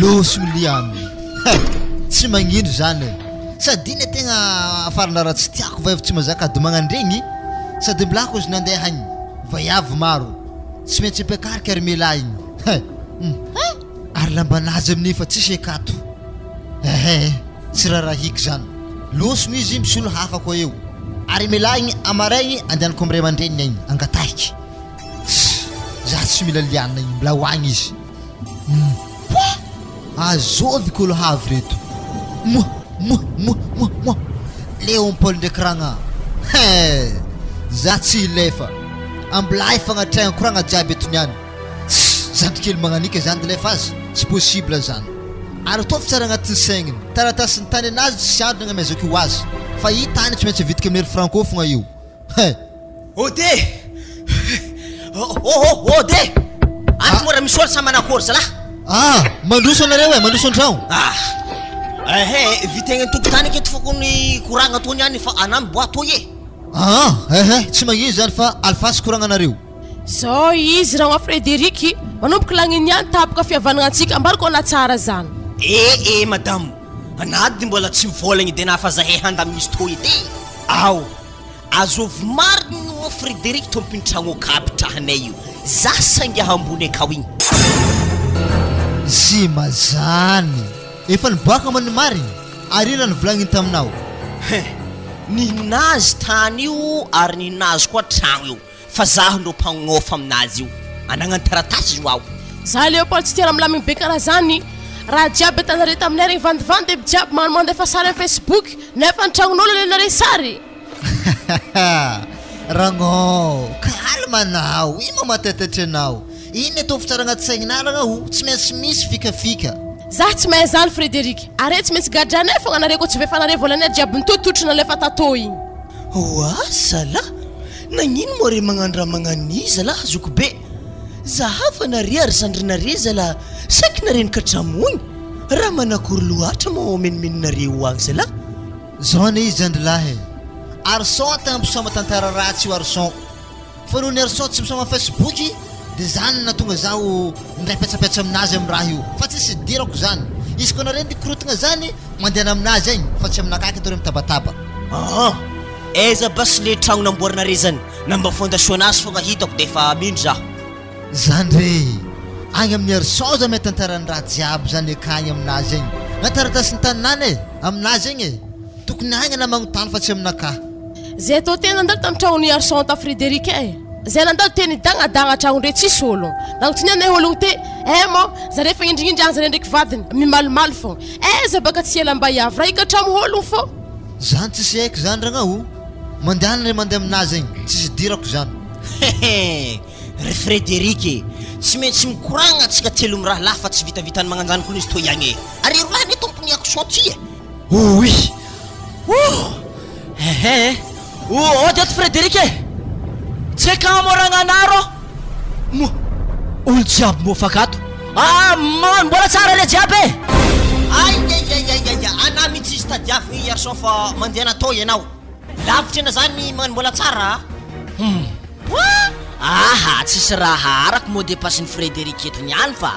losy miliany tsy magnino zany sady iny tegna afarana raha tsy tiako va efa tsy mazaka ady magnandregny sady mbilako izy nandeha agny vaiavy maro tsy maintsy ampiakarika ary mela igny ary lambanazy amin'ny fa tsisy akato tsy raha hiky zany losony izy misy olo hafa koa eo ary mela igny amaraigny andehanako amire mandreniny igny angatahiky za tsy mila liana igny mbola hoagny izy azovy kolo havy reto leo ampôly ndraiky ragna za tsy ilefa ambilay fagnatraigna koragna jiaby eto niany zandrikely magnanika zany dilefa azy tsy possible zany ary ataovy tsara agnatin'ny saigniny taratasiny tany anazy tsy andro nagnamezako io azy fa i tany tsy maintsy vitaka amin'ery franco fogna io ode ode aty mora misy olo sa manakory zalahy mandroso anareo mandroso an-tragno vitegna tokotany aketo fokony koragna tony any fa anamy boato e tsy magnino zany fa alfasy koragna anareo zao izy ragno Frédéric manomboka lagniny any tapaka fihavanagna antsika ambariko ana tsara zany madamo anady mbola tsy mivolagny de nafa zahay handamy misy toy edy ao azovy mariny no Frédéric tompiny tragno akapitrahanay io za sangaha ambony akao igny zy mazany efa niboaka man'ny mariny ary raha nivolagny taminao ninazy tany io ary ninazy koa tragno io fa zaho ndo mpagnofa aminazy io anagnany taratasy io ao za Léopold tsy tiara milamigny be karaha zany raha jiaby tanare taminay regny vandivandy aby jiaby manomandy efa sary amin'ny Facebook nefa nitragnon'olo lenare sary ragno kalmanao ino matetatry anao iny ataovy tsara agnaty saigninaragna ho tsy maintsy misy fikafika za tsy mahay zany Frédéric are tsy maintsy gadranay fogna anare ko tsy vefanare volanay jiaby nitototrona lefa tato igny zala nagnino mo re magnandra magnaniza la azoko be zahafa nare ary sandrinare zala saky nare nikatramogny raha manakory loatra mo menimeninare ho agny zala zao ane izy andrilahy arson tegna mpisoma tantara ratsy io arson fa noho ny arson tsy misoma Facebook de zany na tonga zaho ndray petsapetsa aminazy amin'ny raha io fa tsisy dirako zany izy ko nareny dikorotagna zany mandehana aminazy agny fa tsy aminakaky atao re mitabataba aiza basy le tragno namboarinare zany namba fondation azy fogna hitako de efa mindro zaho zany re agny amin'ny arson za may tantarany raha jiaby zany akagny aminazy agny na taratasiny taninany aminazy agny tokony agny na magnotany fa tsy aminaka zay atao tena andalo tamin'ny tragnony arson ta Frédéric zay nandalo teny dagnadagna tragno ndre tsisy ologno nagnotiny anay ologno te mo zare fa indrindrindry agny zare ndraiky vadiny mimalimaly fo aiza baka tsy ela mba iavy raha ikatramo ologno fo zany tsisy haiko zany ragnaho mandehana re mandeha aminazy agny tsisy dirako zany re Frédéric tsy maintsy mikoragna atsika telo mi raha lafa tsy vitavitany magnanjany koa izy to iagny ary rolany tompony action ty oui odeto Frédéric tsy kamoragna anaro olo jiaby mofakato mbola tsara le jiaby ana mihitsy izy tadiavy arson fa mandeha natao ianao lavitra ena zany magnano mbola tsara tsisy raha araka mo depasiny Frédéric eto niany fa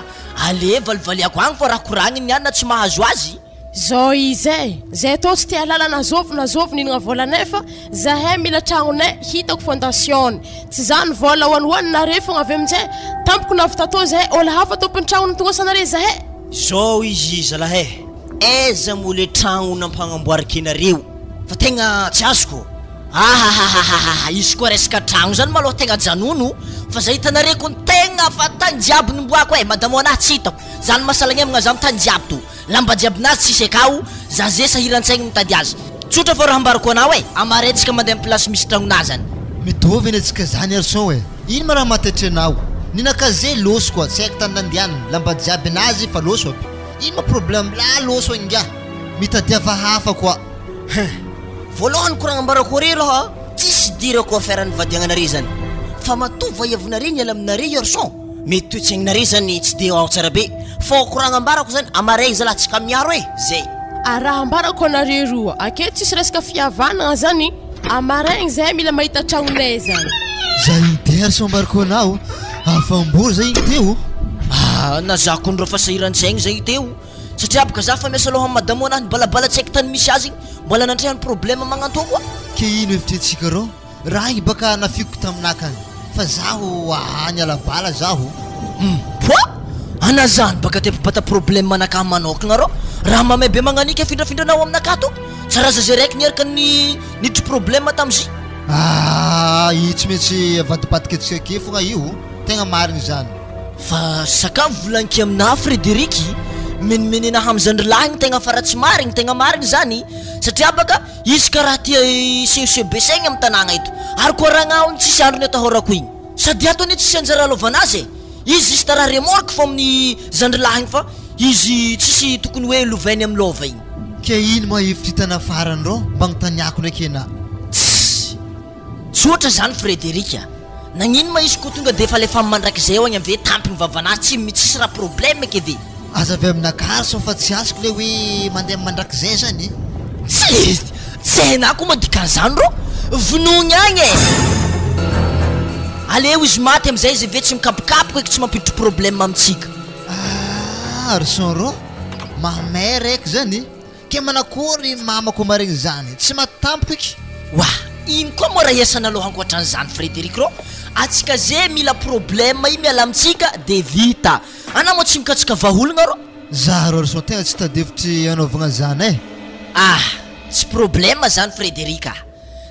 ale valivaliako agny fa raha koragniny niany na tsy mahazo azy zao izy zay atao tsy tia lalana nazovy ninagna volanay fa zahay mila tragnonay hitako fondation tsy zany vola hoanihoaninare fogna avy aminjay tampoko navy tato zahay ôla hafa tompony tragnony tongosanare zahay zao izy zalahy aiza mo le tragno nampanamboarikenareo fa tegna tsy azoko izy koa resaka tragno zany maloha tegna janono fa zay hitanare ko tegna fa tany jiaby nimboako madamo anahy tsy hitako zany mahasalagnemagna za mitany jiaby to lamba jiabynazy tsisy akao za ze sahiran-tsaigny mitady azy tsotra fa raha ambarako anao amaretsika mandeha amin'ny place misy tragnonazy zany mitovy eny atsika zany arson ino ma raha matetry anao ninakaze loso koa tsy haiko tany nandianany lamba jiaby anazy fa loso aby ino ma problème la loso angiah mitadiava hafa koa voalohany koragna ambarako re loha tsisy dirako affaire ny vadiagnanare zany fa matovy vaiavonare niala aminare arson mety toetsaigninare zany tsy de ao tsara be fa koragna ambarako zany amaray zalahy tsika miaro zay raha ambarako anare roa ake tsisy resaka fihavanagna zany amaraigny zahay mila mahita tragnonay zany zay iny te arson ambarako anao afambory zay iny teo na zako ndreo fasahiran-tsaigny zay teo satria baka za fa miasa loha madamo anahy balabala tsy haiko tany misy azy igny mbola nantrehany problème magnantao koa ke ino hevitrentsika rô raha igny baka nafiko taminakany fa zaho ahany alabala zaho poa anazany baka tepabata problème manakah manokagna rô raha mamay be magnanika findrafindranao aminakah to tsaraza zay raiky niaraka nitry problème tam'izy io tsy maintsy avadibadika atsika ke fogna io tegna marigny zany fa sakafo volaniki aminahy Frédériky menimenenaha am'zandrilahy igny tegna faratsy marigny tegna marigny zany satria baka izy ka raha tia CECB saigny amy tanàgna eto ary koa ragnahony tsisy andro ny atahorako igny sady ato ane tsisy anjara lovanazy izy isy tara remorque fo amin'ny zandrilahy igny fa izy tsisy tokony hoe lovainy amy lova igny ke ino ma hevitra hitana farany rô mba gnontaniako ndraiky ana tsotra zany Frédériky nagnino ma izy koa tonga de fa lefa mandrakizay eo agny ave tampiny vavanazy tsy mitsisy raha problème ke ve aza avy aminakary so fa tsy azoko le hoe mandeha mandrakizay zany tsy hainah koa madikan'izany rô vonogny agny aleo izy maty am'izay izy ave tsy mikapokapoka eky tsy mampiditry problème amitsika arson rô mamay raiky zany ke manakory mamako maregny zany tsy matampoka eky wa ino koa moa raha iasana aloha ankoatran'izany Frédériky rô atsika zay mila problème i miala amitsika de vita ana moa tsy mikatsika vaholagna rô za rô arson tegna tsy tadevitry anaovagna zany tsy problème zany Frédériky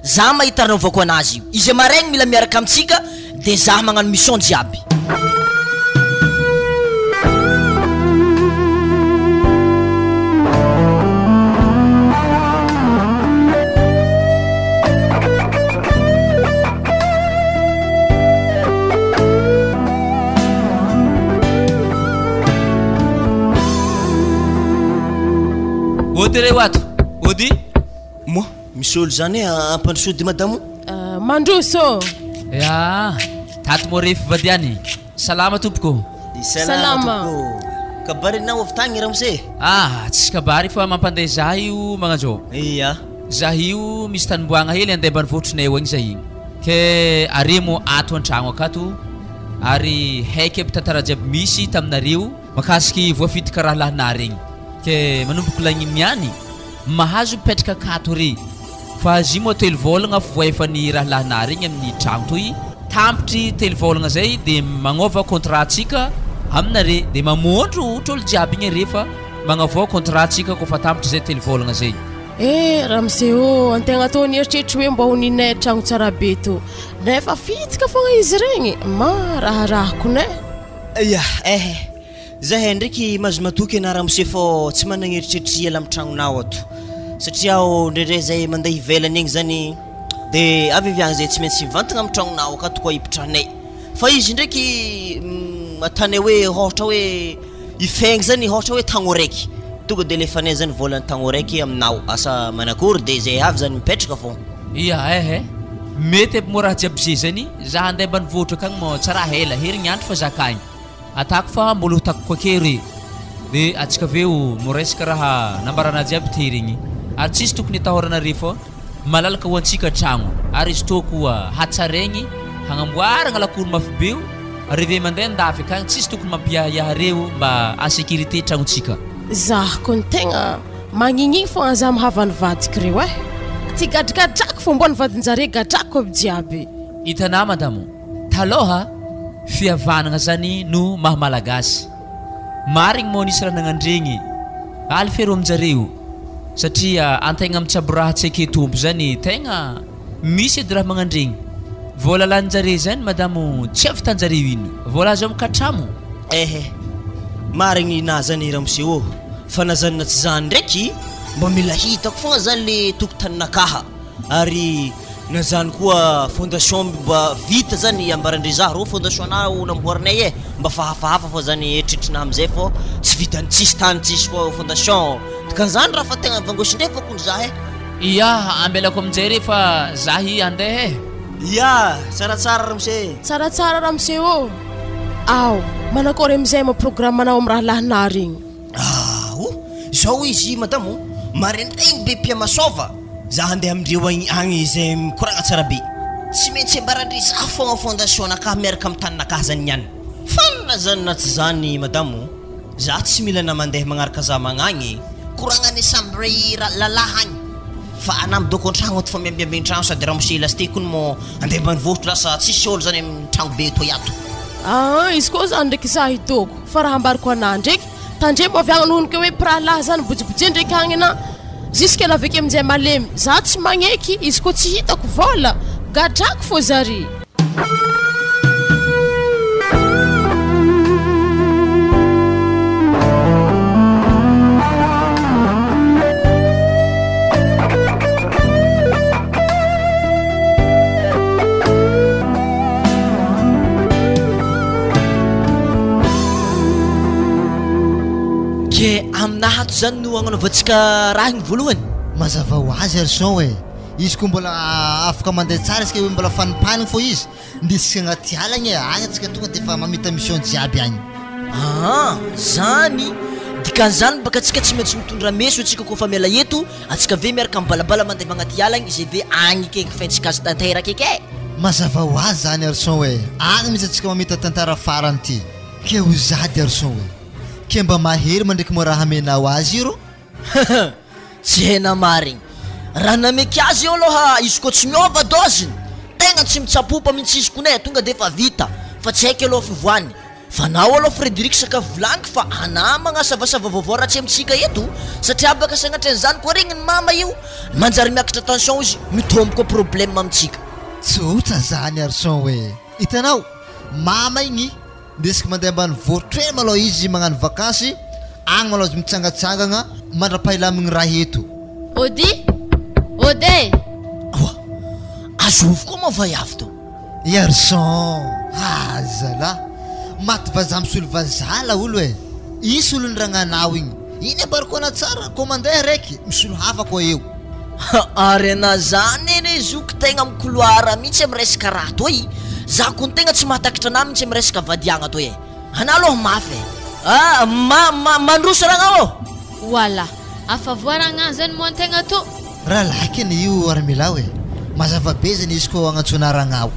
za mahita anaovako anazy io izy maraigny mila miaraka amitsika de za magnano mission jiaby ody re wato ody mo misy olo zany ampandrosody madamo mandroso ya tato mo refy vadiany salama tompoko salama kabarinao avy tagny raha mose tsisy kabary fa mampandeha zah io magnanzao iya zah io misy tanimboagna hely andeha mbanivotronay eo agny zah igny ke are mo ato an-tragno akato ary haiky aby tantara jiaby misy taminareo makasiky voafitika raha lahinah regny ke manomboko lagniniany mahazo mipetraka akato re fa azy moa telo vôlagna voaefany raha lahinah regny amin'ny tragno toy tampitry telo vôlagna zay de magnova contrat tsika aminare de mamondro trolo jiaby igny rehefa magnavao contrat tsika koa fa tampitry zay telo vôlagna zay raha miseo antegna atao nieritreritry hoe mba ho ninay tragno tsara be to nefa fitika fogna izy regny ma raharahako ne ya zahay ndraiky mazo matoky anaraha mose fô tsy managneritreritry ela amy tragnonao ato satria ndraindray zay mandeha ivelany egny zany de avy zay tsy maintsy mivantagna amy tragnonao akato koa ipitranay fa izy ndraiky atany hoe ohatra hoe ifegny zany ohatra hoe tagno raiky tonga de lefanay zany volany tagno raiky aminao asa manakory de zay avy zany mipetraka fô ia mety aby mo raha jiaby zay zany za andeha mbanivohitra akagny mo tsara hela herignandro fa zakagny atako fa mbolo tako koa kery de atsika aveo moresaka raha nambarana jiaby teregny ary tsisy tokony atahoranare fô malalaka ho antsika tragno ary izy toko hatsaraigny hagnamboaragna lakory mafibeo reve mandeha andafy akagny tsisy tokony mampiahiahareo mba en sécurité tragnontsika zah koa ny tegna magnignigny fogna za mihavany vadiky reo ty gadrigadrako fô mbo nivadinjare gadrako aby jiaby hitanà madamo taloha fihavanagna zany no mahamalagasy marigny moa nisy raha nagnandregny aly fero aminjareo satria antegna mitsabo raha tsy ake tompo zany tegna misy edy raha magnandregny voalalanjare zany madamo tsy avy tanjareo ino voalazo amikatramo marigny na zany raha mose fa nazanina tsy zany ndraiky mba mila hitako fogna zany le tokotaninakaha ary na zany koa fondation mba vita zany ambarandre za ro fondation nao namboarinay mba fahafahafa fô zany etritrina amizay fô tsy vitany tsisy tany tsisy fô fondation dikan'izany raha fa tegna vangosindray fôkony za ia ambelako aminjay rehefa zahy andeha ia tsaratsara raha mose tsaratsara raha mose aw manakory amizay ma programme manao amy raha lahinah regny zao izy madamo marendraigny be mpiamasova za andeha amindreo agny zay mikoragna tsara be tsy maintsy ambarandre za fogna fondation nakaha miaraka amy taninakaha zany niany fa raha zany na tsy zany madamo za tsy mila na mandeha magnaraka za magnagny koragnany samby lalahy agny fa anamidoko an-tragno ato fa miambiamben-tragno sady raha mosy elastikony mo andeha mbanivohitro lasa tsisy olo zany amin'ny tragno be toy ato izy koa zany ndraiky za hitoko fa raha ambariko anah ndraiky tandre mo avy agny nohonika hoe piralahy zany bojibojia ndraiky agny na jusque la aveke amin'izay malemy za tsy magneky izy koa tsy hitako vola gadrako fô zary aminahato zany no agnanaovantsika raha igny voalohany mazava ho azy arson hoe izy koa mbola afaka mandeha tsara isika hoe mbola fanipaniny fô izy ndisika agnaty alagny agny atsika tonga de efa mamita mission jiaby agny zany dikan'izany baka atsika tsy maintsy mitondra meso atsika koa fa miala eto atsika ve miaraka mibalabala mandeha magnaty alagny izay ve agny keky faintsika azy tanteraka eky mazava ho azy zany arson hoe agny misy atsika mamita tantara farany ty ke ho zady arson hoe ke mba mahery mandraiky mo raha amenao azy iro tsy hena marigny raha nameky azy eo aloha izy koa tsy miova doziny tegna tsy mitsapopa mihitsy izy konay tonga de efa vita fa tsy haiky aloha fivoany fa nao aloha Frédéric sakafo vlanky fa anamagna savasava vaovao raha tsy amitsika eto satria baka sagnatra'izany koa regny ny mama io manjary miakatra tension izy mitombo koa problème amitsika tsotra zany arson hoe hitanao mama igny ndesika mandeha ambany vohitro eny malao izy magnano vakansy agny malao izy mitsangatsangagna mandra-pahilamigny raha eto ody azovy koa mavayavy to arson azala maty vazaha misolo vazala olo e isy olo ny ragnanao igny iny ambarikoana tsara ko mandeha raiky misolo hafa koa eo ary ana zany eny izoky tegna mikoloara mihitsy amy resaka raha toy za ko ny tegna tsy mahatakatra anah mihitsy amy resaka vadiagna toy ana aloha mafy mandroso ragna wala afavoaragna zany mo antegna to raha laky eny io armilao e mazava be zany izy ko agnatsonaragnao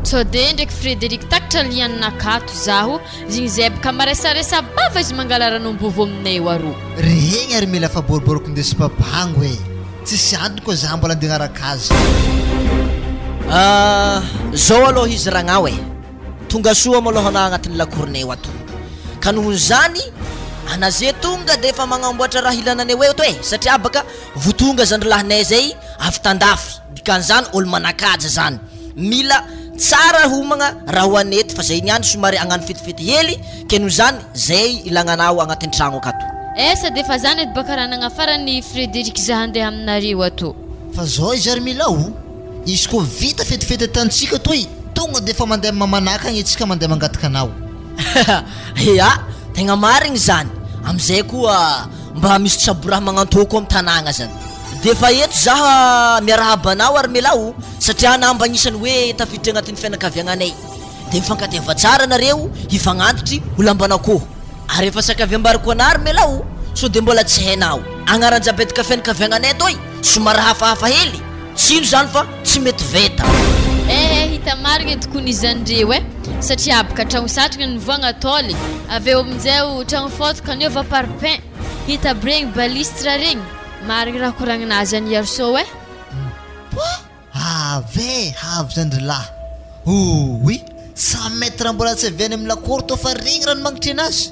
tsode ndraiky Frédéric takatra lianinakato zaho zigny zay baka maresaresa bava izy mangalaranambovo aminay eo aro regny ary mila fa boriboriko ndesy papango e tsisy andro koa za mbola andeha araka azy zao aloha izy ragnao e tonga soa maloha anah agnatin'ny lakoronay ato ka noho zany anaze tonga de efa magnamboatra raha ilananay eto e satria baka votonga zandrolahinay zay avy tandafy dikan'izany olo manakaja zany mila tsara homagna raha hoanety fa zay niany somary agnano fetifety hely ke noho zany zay ilagnanao agnatin'ny tragno akato sady efa zany edy baka raha nagnafarany Frédéric za handeha aminareo ato fa zao izy ary milao izy koa vita fetifety atantsika toy tonga de efa mandeha mamanaka agny itsika mandeha mangataka anao ya tegna marigny zany amizay koa mba misy tsaboraha magnantoko amy tanagna zany de fa eto zaha miarahaba anao ary melao satria anah mba agnisan'ny hoe tafiditra agnatin'ny fianakaviagnanay de mifankatiava tsara nareo hifagnantitry holambanakôho ary efa sakavy ambariko anah ary melao so de mbola tsy hainao agnaranjabedaka fianakaviagnanay toy somary hafahafa hely tsino zany fa tsy mety veta hita marigny tokony izandreo satria abaka tragno satragna nivoagna toly aveo amin'izay tragno fotoka niova parpaing hita aby regny balistre regny marigny raha koragnanazy any arso ave havy zandrilahy oui 100 mètre mbola tsy aviany amin'ny lakoro to fa regny rano magnitry anazy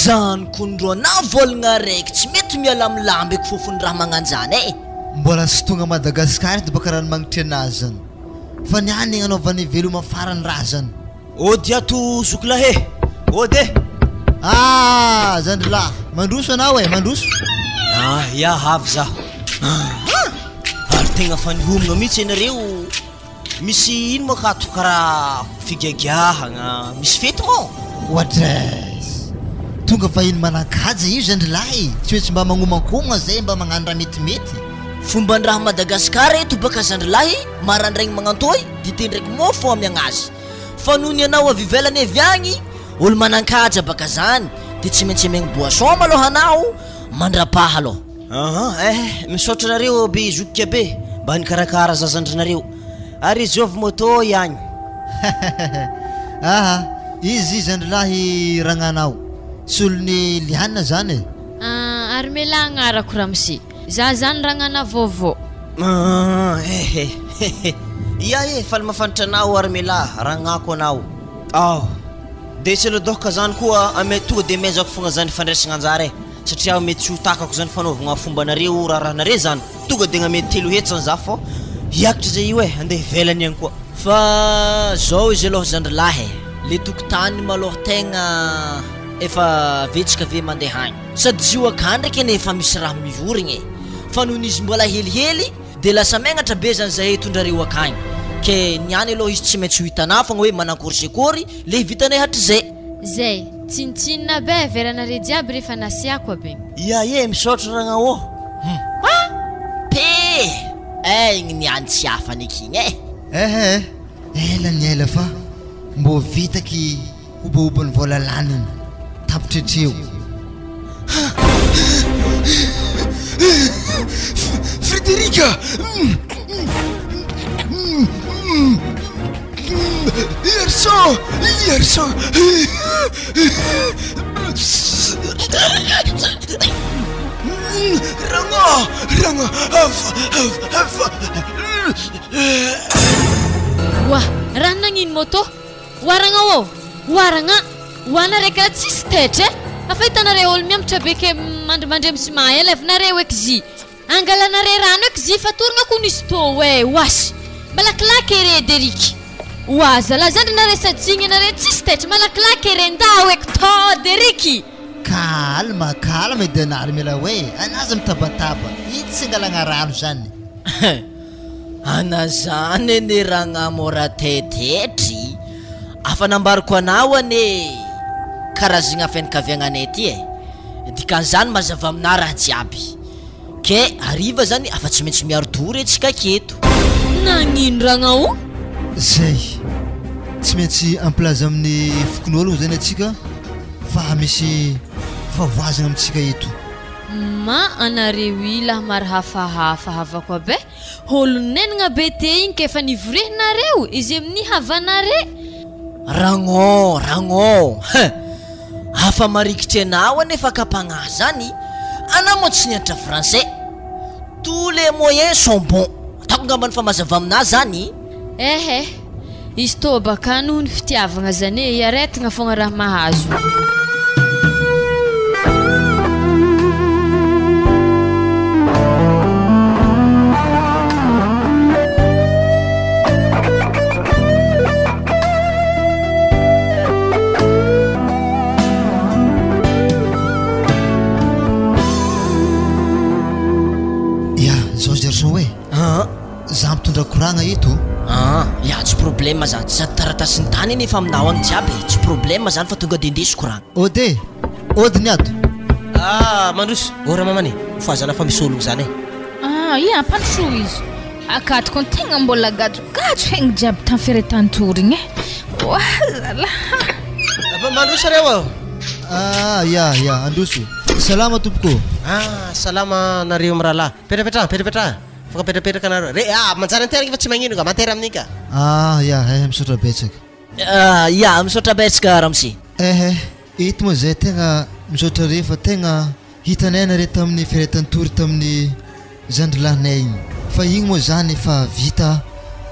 zany kondro anah volagna raiky tsy mety miala amy lamby eky fofony raha magnanjany mbola sy tonga Madagasikara ty baka rano magnitry anazy zany fa niany anaovany veloma farany raha zany ody ato zokilahy ody zandrilahy mandroso anao mandroso ya havy zaho ary tegna fanihomagna mihitsy ianareo misy ino makato karaha figagiahagna misy fety mo oadres tonga fa ino manakaja io zandrilahy tsy hoe tsy mba magnomankomagna zay mba magnano raha metimety fomba ndraha Madagasikara eto baka zandrilahy marandraigny magnantoy dite ndraiky mofo amy agnazy fa nohony anao avy ivelany avy agny olo manankaja baka zany de tsy maintsy amegny boisson maloha anao mandrapaha aloha misaotra nareo be zotika be mba nikarakara zazandrinareo ary izy ovy moto ihany aha izy zandrilahy ragnanao solony lianina zany ary mela agnarako ramsi za zany ragnana vaovao ia faly mafantatra anao armela ragnako anao de tsy alodoka zany koa ame tonga de mezako fogna zany fandraisagna anjara satria mety tsy ho takako zany fanaovagna fombanareo rahanare zany tonga de gnamety telo hetsany za fô hiakatra zay io andeha ivelany agny koa fa zao izy aloha zandrilahy le tokotany maloha tegna efa vetsaka ve mandeha agny sady zio akany ndraiky ane efa misy raha mivorigny fa noho n'izy mbola helihely de lasa megnatra be zany zahay tondrareo akagny ke niany aloha izy tsy maintsy ho hitanao fogna hoe manankorysekory le vitanay hatrizay zay tsinitsinina be veranare jiaby rehefa nasiako abegny ia misaotra ragna pe igny niany tsy afany akigny ela ny ela fa mbo vitaky obaobany voalalaniny tapitretreo Frederica Gerson Ranga wa raha nagnino moto waragna waragna wanareka tsisy tetre afahitanare olo miamatra beke mandrimandry amsy maela evinareo eky zy angalanare rano eky zy fatoragna ko nisy tô we wasy malakilaky ere Deriky waza lazandry nare satsigny nare tsisy tetre malakilaky ere ndao eky to Deriky kalma edenary mila hoe anazy mitabataba itsy angalagna rano zany ana zany ane ragna mora tetetry afa nambariko anao ane karazagna fianakaviagnanay ty dikan'izany mazava amina raha jiaby ke ariva zany afa tsy maintsy miaro tory antsika aketo nagnino ragnao zay tsy maintsy amplaza amin'ny fokon'ologno zany atsika fa misy favoazagna amitsika eto ma anareo ila maro hafahafa havako abe holonenagna be te igny kefa nivorehinareo izy amin'ny havanare ragno afa marikitry anao anefa kapagna zany ana mo tsy nianatra français tous les moyens sont bons atako ngambany fa mazava amina zany izy tô baka noho ny fitiavagna zany iaretagna fogna raha mahazo za mitondra koragna eto ya tsy problème zany sady taratasiny tany eny efa aminao agny jiaby tsy problème zany fa tonga de ndeso koragna odiny ato mandroso ora mamany foazana fa misy ologno zany ia ampandroso izy akatoko ny tegna mbola gajogajo haigny jiaby tamy firetantorigny wazala mandroso reo ya androso salama tompoko salama nareo mirahalahy petrapetra petrapetraka nareo manjary anteraka fa tsy magnino ka mantera aminika misaotra betsaka misaotra betsaka ramsi ito moa zay tegna misaotra re fa tegna hitanay nare tamin'ny firetantory tamin'ny zandrilahinay igny fa igny moa zany efa vita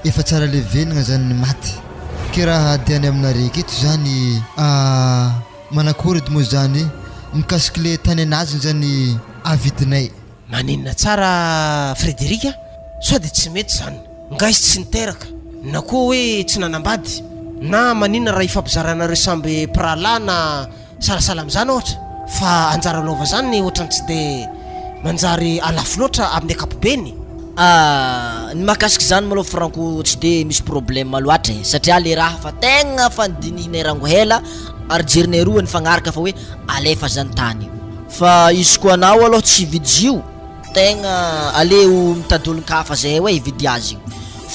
efa tsara levenagna zany ny maty ke raha diany aminareky eto zany manakory edy moa zany mikasiky le tany anazy zany avidinay maninona tsara Frederica so de tsy mety zany nga izy tsy niteraka na koa hoe tsy nanambady na maninona raha ifampizarana samby prala na salasala am'izany ohatra fa anjara lova zany ohatrany tsy de manjary alafo loatra amin'ny akapobeny ny mahakasiky zany maloha franko tsy de misy problème loatra satria le raha fa tegna fandinihinay rango hela ary jerinay roa ny fagnaraka fa hoe alefa zany tany fa izy koa anao aloha tsy vidio tegna aleo mitadolon-kafa zay hoe ividy azy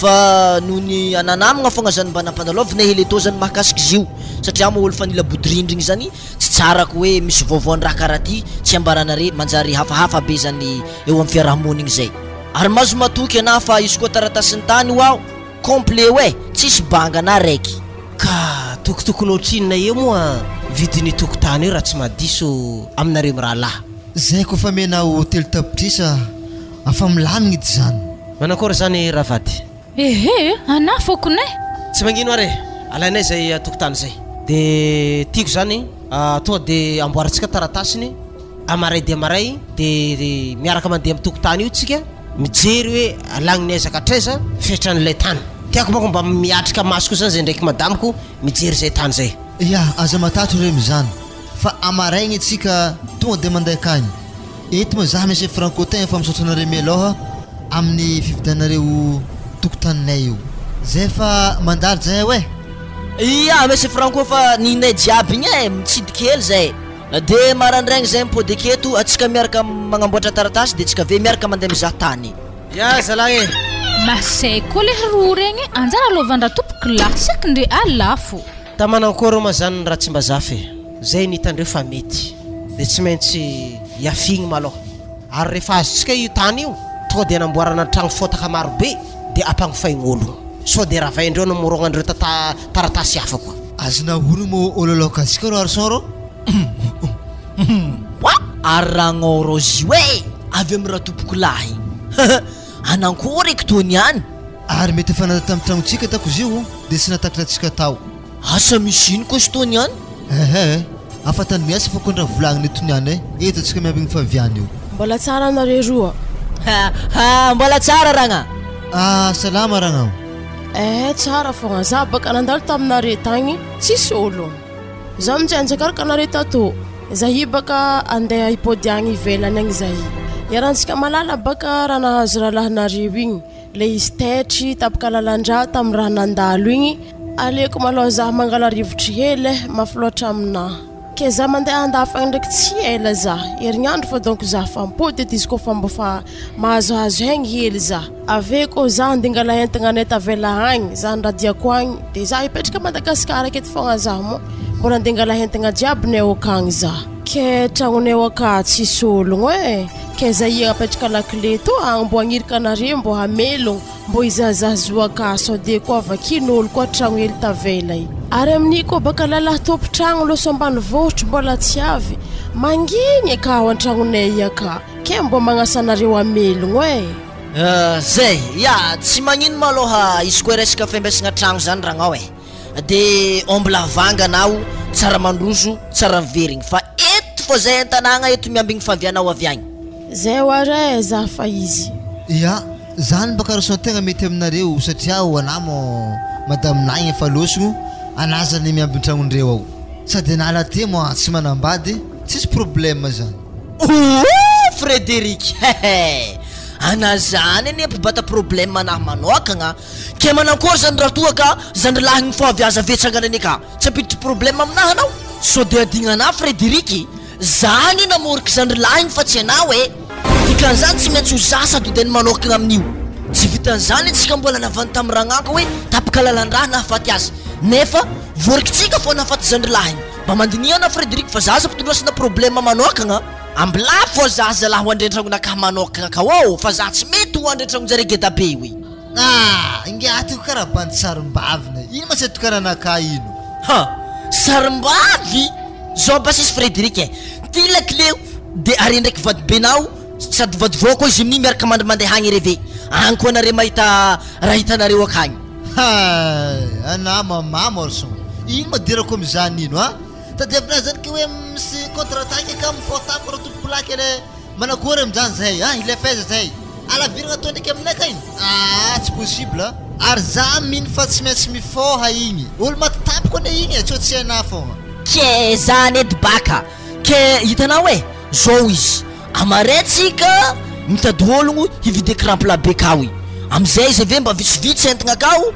fa noho ny ananamagna fogna zany mba nampanalovina hely atao zany mahakasiky izy io satria mo olo fanila bodrindrigny zany tsy tsarako hoe misy vaovaony raha karaha ty tsy ambaranare manjary hafahafa be zany eo amin'ny fiarahamonigny zay ary mazo matoky ana fa izy koa taratasiny tany hoao complet hoe tsisy bangana raiky ka tokotokony ohatrinona eo moa vidiny tokotany io raha tsy mahadiso aminareo mirahalahy zay koa fa menao telo tapitrisa afa milamigny ity zany manakory zany raha vady ehe anafokone tsy mangino are alainay zay tokotany zay de tiako zany tonga de amboarantsika taratasiny amaray de amaray de miaraka mandeha amin'ny tokotany io tsika mijery hoe alagniny ezaka traiza fetran'ilay tany tiako manko mba miatrika masoko zany zay ndraiky madamiko mijery zay tany zay ya aza matato remy zany fa amaraigny atsika tonga de mandeha akagny eto moa zaho misy francotin fa misaotranareo mialoha amin'ny fividianareo tokotaninay io zay fa mandalo zay hoe ia monsieur Franco fa ninay jiaby igny e mitsidiky hely zay de marandraigny zay mipody aketo atsika miaraka magnamboatra taratasy de tsika ve miaraka mandeha mizaha tany ya zalahy masay koa le roa regny anjara alovandra tompoky lasaky ndre alafo tamanankory ma zany raha tsy mba zafy zay nitandreo fa mety de tsy maintsy iafigny maloha ary rehefa azotsika io tany io tonga de anamboarana tragno fotaka maro be de ampagnifaignolono so de raha vaindreo no morognandreo taratasy hafa koa azona hono mo ololoka atsika ro arson ro aragnoro zy hoe avy amin'ny raha tompoko lahy anankory ekotony ihany ary mety efa nata tamin'ny tragnotsika tako izy io de sy natakitra atsika tao asa misy ino koa stony ihany ehe afatany miasa fa koa ndraha volagniny etony ihany e eto atsika miambigny faviany io mbola tsara anareo roa mbola tsara ragna salama ragnao tsara fogna za baka nandalo taminare tagny tsisy olo za mijanjakaraka anare tato zahi baka andeha hipody agny ivelany agny zahi iarahantsika malala baka raha nahazo raha lahinareo igny le izy tetry tapaka lalandra tamin'ny raha nandalo igny aleko maloha za mangala rivotry hely mafy loatra aminahy ke za mandeha andafagny ndraiky tsy ela za herignandro fa donc za fa mipody eto izy koa fa mba fa mahazohazo haigny hely za ave koa za andingala entagna anay tavela agny za nradiako agny de za hipetraka Madagasikara aketo fogna za mo mbola andingala entagna jiaby neo akagny za ke tragnoneo aka tsisy ologno e ke za i apetraka lakile to agny mbo agnirika anareo mbo hamelogno mbo izazazo aka sao de koa vakin'olo koa tragno hely tavela i ary amin'io koa baka lalahy tompo-tragno loso ambany vohotry mbola tsy avy mangigny aka ao an-tragnonay aka ke mbo magnasa anareo amelogno e zay ya tsy magnino maloha izy koa resaka fambesagna tragno zany ragnao e de ombla vanganao tsara mandroso tsara miverigny fa eto fô zay an-tanagna eto miambigny favianao avy agny zay oare za fa izy ya zany baka roson-tegna mety aminareo satria anamo madame nagny efa losogno anazany miambiny tragnondreo ao sady nala te moa tsy manambady tsisy problème zany Frédéric anazany ane mpibata problème anahy manokagna ke manankory zany raha toa ka zany lahy gny foaviaza vetsanganany ka tsy ampiditry problème aminahy anao so de adignanahy Frédéric zany namoriky zany lahy gny fa tsy anao e dikan'izany tsy maintsy ho za sady de ny manokagna amin'io tsy vitan'izany tsika mbola navany tamin'ny ragnako hoe tapaka lalandraha nahafaty azy nefa vorikitsika fo nahafaty zany lahy mba mandiniana Frédéric fa za za mpitondrosana problème manokagna ambla fo za zalahy ho andrentragnonakahy manokagna ka o fa za tsy mety ho andrentragnonjare geda be hoe ingatiko karaha bandy sarim-bavina ino ma tsy ato karaha naka ino sarim-bavy zao basisy Frédéric e ty lakileo de are ndraiky vadibenao sady vady voa koa izy amin'iny miaraka mandeha agny reve agny koa anare mahita raha hitanareo akagny ana mamamo orson ino madirako amizany ino tadiavina zany ke hoe misy contre-attaque ka mifotako raha tompolaky ele manakory amizany zay ile faiza zay alaviragna atao ndraiky aminay ka iny tsy possible ary za mino fa tsy maintsy mifoha igny olo matatapiko ane igny tsô tsy hainah fogna ke zany edy baka ke hitanao e zao izy amaretsika mitady ologno hividy écran plat be kao i amizay izy ave mba vitsivitsy entagna akao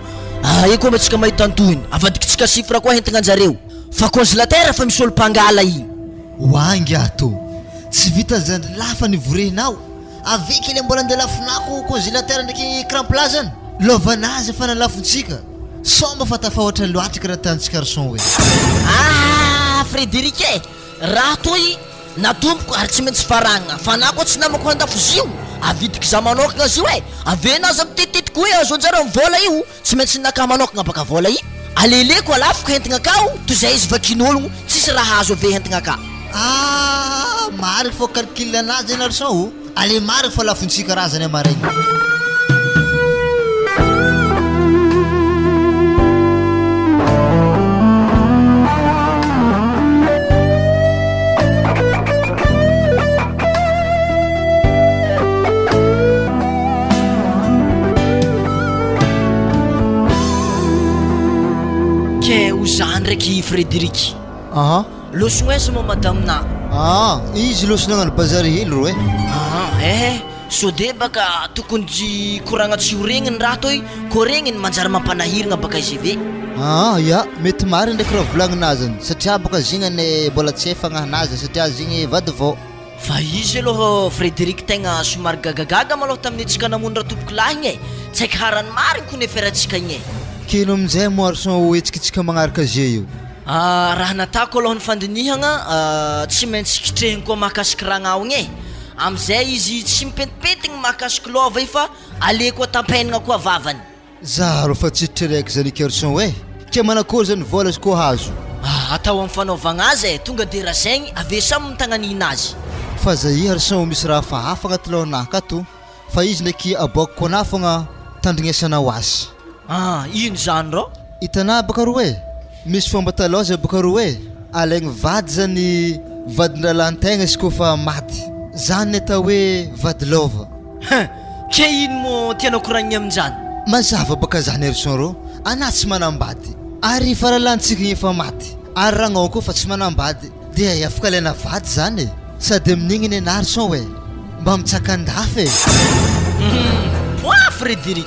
io koa matsika mahita antohiny avadikitsika sifra koa entagna anjareo fa congélateur fa misy olo mpangala igny oangy ato tsy vita zany lafa nivorehinao aveke le mbola andeha lafonako congélateur ndraiky écran plat zany lovanazy efa nalafontsika somba fa tafahoatra loatrika raha tanitsika rson hoe Frédéric e raha toy natompoko ary tsy maintsy faragna fa na koa tsy namako andafozio avidiky za manokagna zio e avenazy amitetitiko hoe azo anjara mvola io tsy maintsy naka manokagna baka vola i aleleko alafoko hentigna akao toy zay izy vakin'ologno tsisy raha azo ave hentigna aka. Mary fo calcul anazy ianary sao ale mary fa lafontsika karazany amaregny. Zany ndraiky Frédéric. Losogno esa mo madamena. Izy losona agnano bazary hely ro so de baka tokony koragna tsy ho regniny raha toy ko regniny manjary mampanahiragna baka izy ave. Ya mety mariny ndraiky raha volagninazy satria baka zignany mbola tsy efagnahanazy satria zigny vady vao. Fa izy aloha Frédéric tegna somary gagagaga maloha tamin'ny antsika namono raha tompoko lahy igny tsy haiko harany mariny kony eferantsika igny kino amin'izay moarson hoetsikitsika magnaraka zay io. Raha natako aloha ny fandinihagna tsy maintsy kitrehiny koa mahakasiky ragnao igny am'izay izy tsy mipentipentigny mahakasiky lova i fa aleko atampainagna koa vavany. Zaro fa tsitry raiky zany kerson ke manakory zany vola azy koa hazo. Atao amin'ny fanaovagna azy tonga de rasaigny ave samy mitagnanina azy. Fa zay arson misy raha fahafa agnaty lohanahy kato fa izy ndraiky aboako koa na fogna tandrignesanao azy. Ino zany ro? Itanà baka ro misy fomba taloza baka ro alaigny vady zany vadin-dralantegna izy kofa maty zany atao hoe vady lova. Ke ino mo tianao koragniny amin'izany? Mazava baka zany erson ro ana tsy manambady ary faralantsika igny efa maty ary ragnao koa fa tsy manambady dia afaka alaina vady zany sady amin'igny ny anary son mba mitsakandafy Poa Frédéric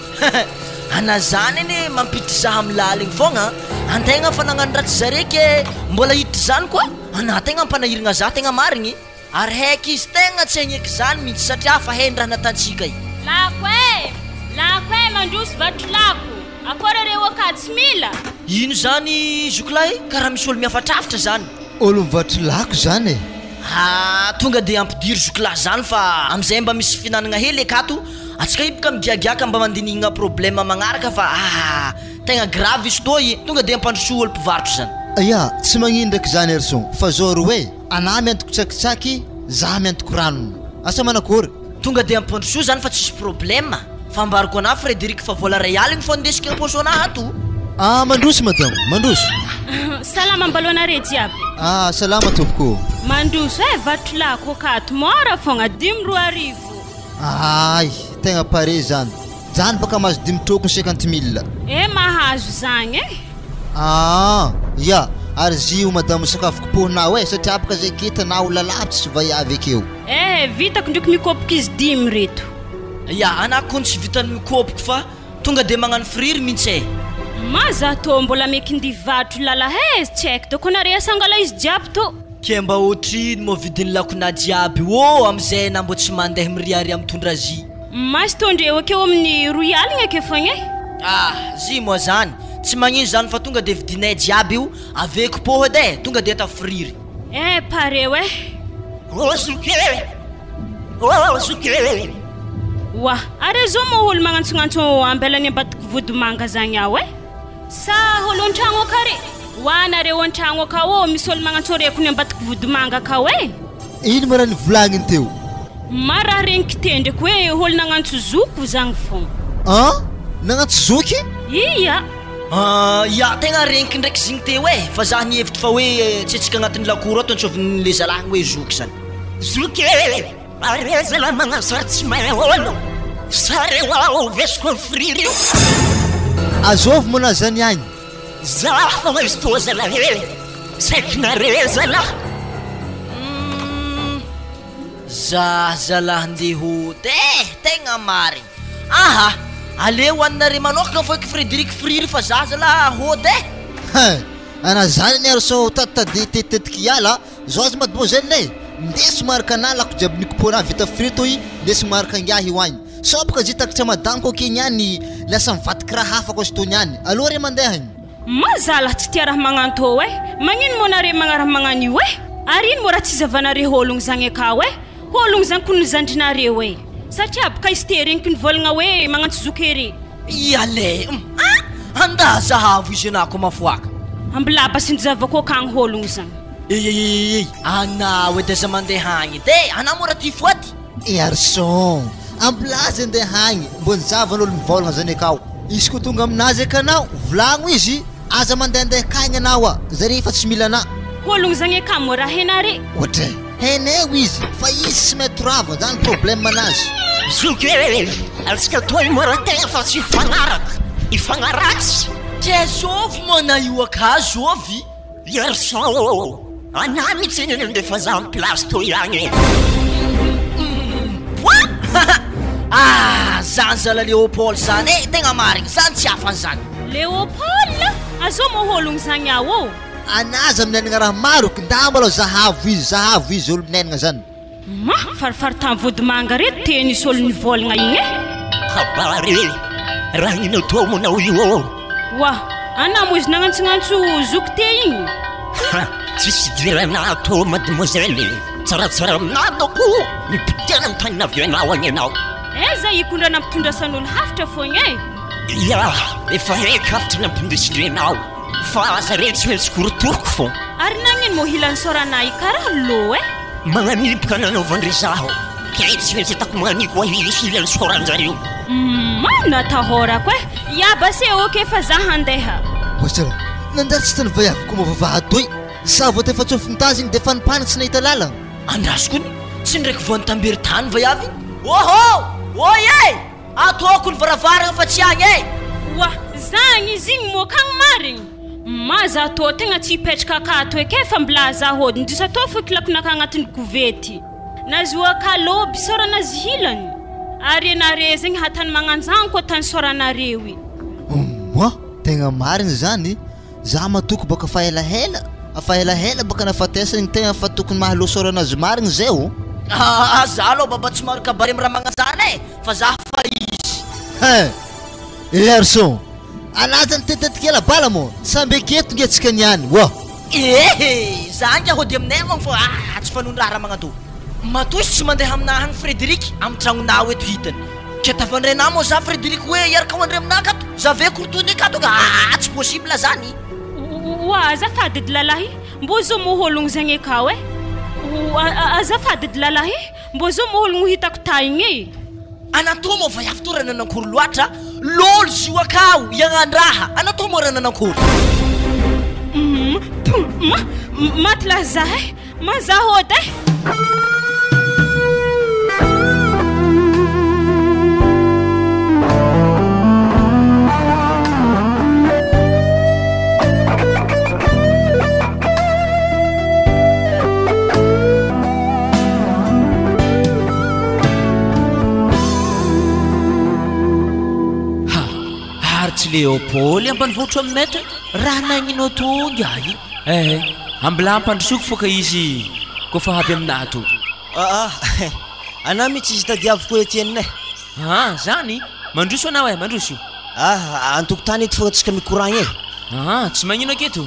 ana zany ene mampiditry zaha amin'ny laligny fogna antegna fa nagnano ratsy zare ke mbola hiditry zany koa ana tegna ampanahiragna za tegna marigny ary haiky izy tegna tsy hagneky zany mihitsy satria fa hainy raha natantsika i. Lako mandroso vatro lako akory reo akaty tsy mila. Ino zany zokilahy karaha misy olo miafatrafitra zany. Olo mivatro lako zany tonga de ampidiry zokilahy zany fa am'izay mba misy finanagna hely akato atsika hipika migiagiaka mba mandinihigna problème magnaraka fa tegna grave izy toy tonga de ampandroso olo mpivarotro zany. Tsy magnino ndraiky zany erson fa zao ro ana miantoko tsakitsaky za miantoko ranony asa manakory tonga de ampandroso zany fa tsisy problème fa ambariko ana Frédéric fa vola ray aligny fo ndesika posona ato. Mandroso madame mandroso. Salama mbalonare jiaby. Salama tompoko. Mandroso vatro lako akato mora fogna 10 arivo. Tegna pare zany baka mahazo 5 tokony 50 000. Mahazo zany ary zio madame sakafo kopohinao satria baka zay ketanao olo lavitra tsy vaiavy akeo. Vitako ndraiky mikopika izy 10 reto. Ana kony tsy vitany mikopiko fa tonga de magnano friry mihitsy maza to mbola meky ndivatro lala tsy haiko to kona rea sangala izy jiaby to ke mba otrino mo vidiny lakona jiaby am'izay na mbo tsy mandeha miriary amtondra zy masy tondreo akeo amin'ny royaligny ake fogna zy moa zany tsy magnino zany fa tonga de vidinay jiaby io aveko po edy tonga de ata friry pareo wa are zo mo olo magnantsonantso ambelany ambadika vodomanga zany ao sa olo an-tragno akare hoanareo an-tragno akao misy olo magnantsoreko ambadika vodomanga akao ino marany volagniny teo maraha regniky te ndraiky hoe olo nagnantso zoko zany fogna nagnantso zoky tegna regniky ndraiky zigny teo fa za nihevitry fa hoe tsy atsika agnatin'ny lakoro ato antsoviny le zalahagny hoe zoky zany zoky arezala magnasatsy maolo sareo vesiko friry io azovy mona zany agny za fogna izy to zalahy saiky narezala za zalahy andeha tegna marigny aleo annare manokagna foiky Frédéric friry fa za zalahy hody ana zany niaro so tatady tetetiky iala zao azy madimo zany ndesy maraka ana lako jiaby nikopona vita friry toy ndesy maraka angiahy hoagny so baka zitakitra madamo ko ke niany lasa mivatiky raha hafa ko tony any aloha re mandehany mazala tsy tia raha magnanto magnino mo nare magnaraha magnano io ary ino mo raha tsy zavanare hologno zany akao hologno zany kony satria baka izy te regniky nivolagna hoe magnantso zokery iale anda zahavo izy anako mafoaka ambilapa sindzavako kagny hologno zany ana hoe daza mandeha hagny de ana mora ty foaty Garçon, ambilazy andeha hagny mbo nizavan'olo mivolagna zany akao izy ko tonga aminazy akanao volagno izy aza mandehandeha kagny anao zare fa tsy mila ana hologno zany aka mora henare ohatra heneo izy fa izy tsy mety ravana zany problème anazy zoky alitsika toy mora tegna fa tsy ifagnaratsy tia zovy mana io aka zovy Garçon, ana mitsy ndefa za amy place toy agny zany zala Léopold zany tegna marigny zany tsy hafa zany Léopold azao mo hologno zany ao anazy aminenagna raha maro nda mbalo zahavo izy olo minenagna zany farifaritany vodimanga reto teny isy olo nivolagna igny Habari raha ino to monao io wa ana mo izy nagnantsognantso zoky te igny tsisy dirana to mademoiselle tsaratsara aminadoko mipitena ny tany navianao agny anao eza ikondra nampitondrasan'olo hafitra fogna ya efa heky hafitra nampindrisilenao fa zare tsy hoe tsykorotoroko fo ary nagnino mo hilany soranahy karaha lo magnanipoka nanaovandre zaho ke tsy hoe tsy atako magnanipo hilany soranjareo natahorako iaba se oke fa za handeha Otsara, nandary tsy tany vaiaviko mavavaha toy sa vo tefa tsofintazy igny defa nipana tsy nahita lalagna andrasoko ny tsy ndraiky voantambery tany vaiavy oye atoko ny varavaragna fa tsy agny wa zagny izy igny mo kagny marigny maza atô tegna tsy hipetraka akato eke fa mbola za hody ndrisa atô fokilakonaka agnatin'ny kovety nazoa kaloby soranazy hilany ary anare zegny hatany magnanjagny koa tany soranareo i tegna marigny zany za matoko baka fa elaela baka nafatesany tegna fa tokony mahalo soranazy marigny zay za aloha baba tsy maro kabary amy raha magnanjany fa za fa izy Garçon, anazany tetetika ela bala mo samby aketo ngetsika niany za ngia hody aminay mo fa tsy fanondraha raha magnanto matoisy tsy mandeha aminahy agny Frédéric amy tragnonao eto hitany ke tafandrenao mo za Frédéric hoe iaraka hoandre aminah akato za ve korotony akato ka tsy possible zany wa azafady edy lalahy mbo zo mo hologno zegny akao azafady edy lalahy mbo zo mo hologno hitako ta igny anatô mo vaiavy to raha nanankory loatra lolo zio akao iagnan-draha anatô mo raha nanankory maty lah za mazahody tsy Léopold ambanivohitra aminay raha nagnino tonga ambila ampandrosoko foka izy kofa havy aminah to ana mitsy izy tadiaviko etienne zany mandroso anao mandroso antokotany eto foka tsika mikoragny tsy magnino aketo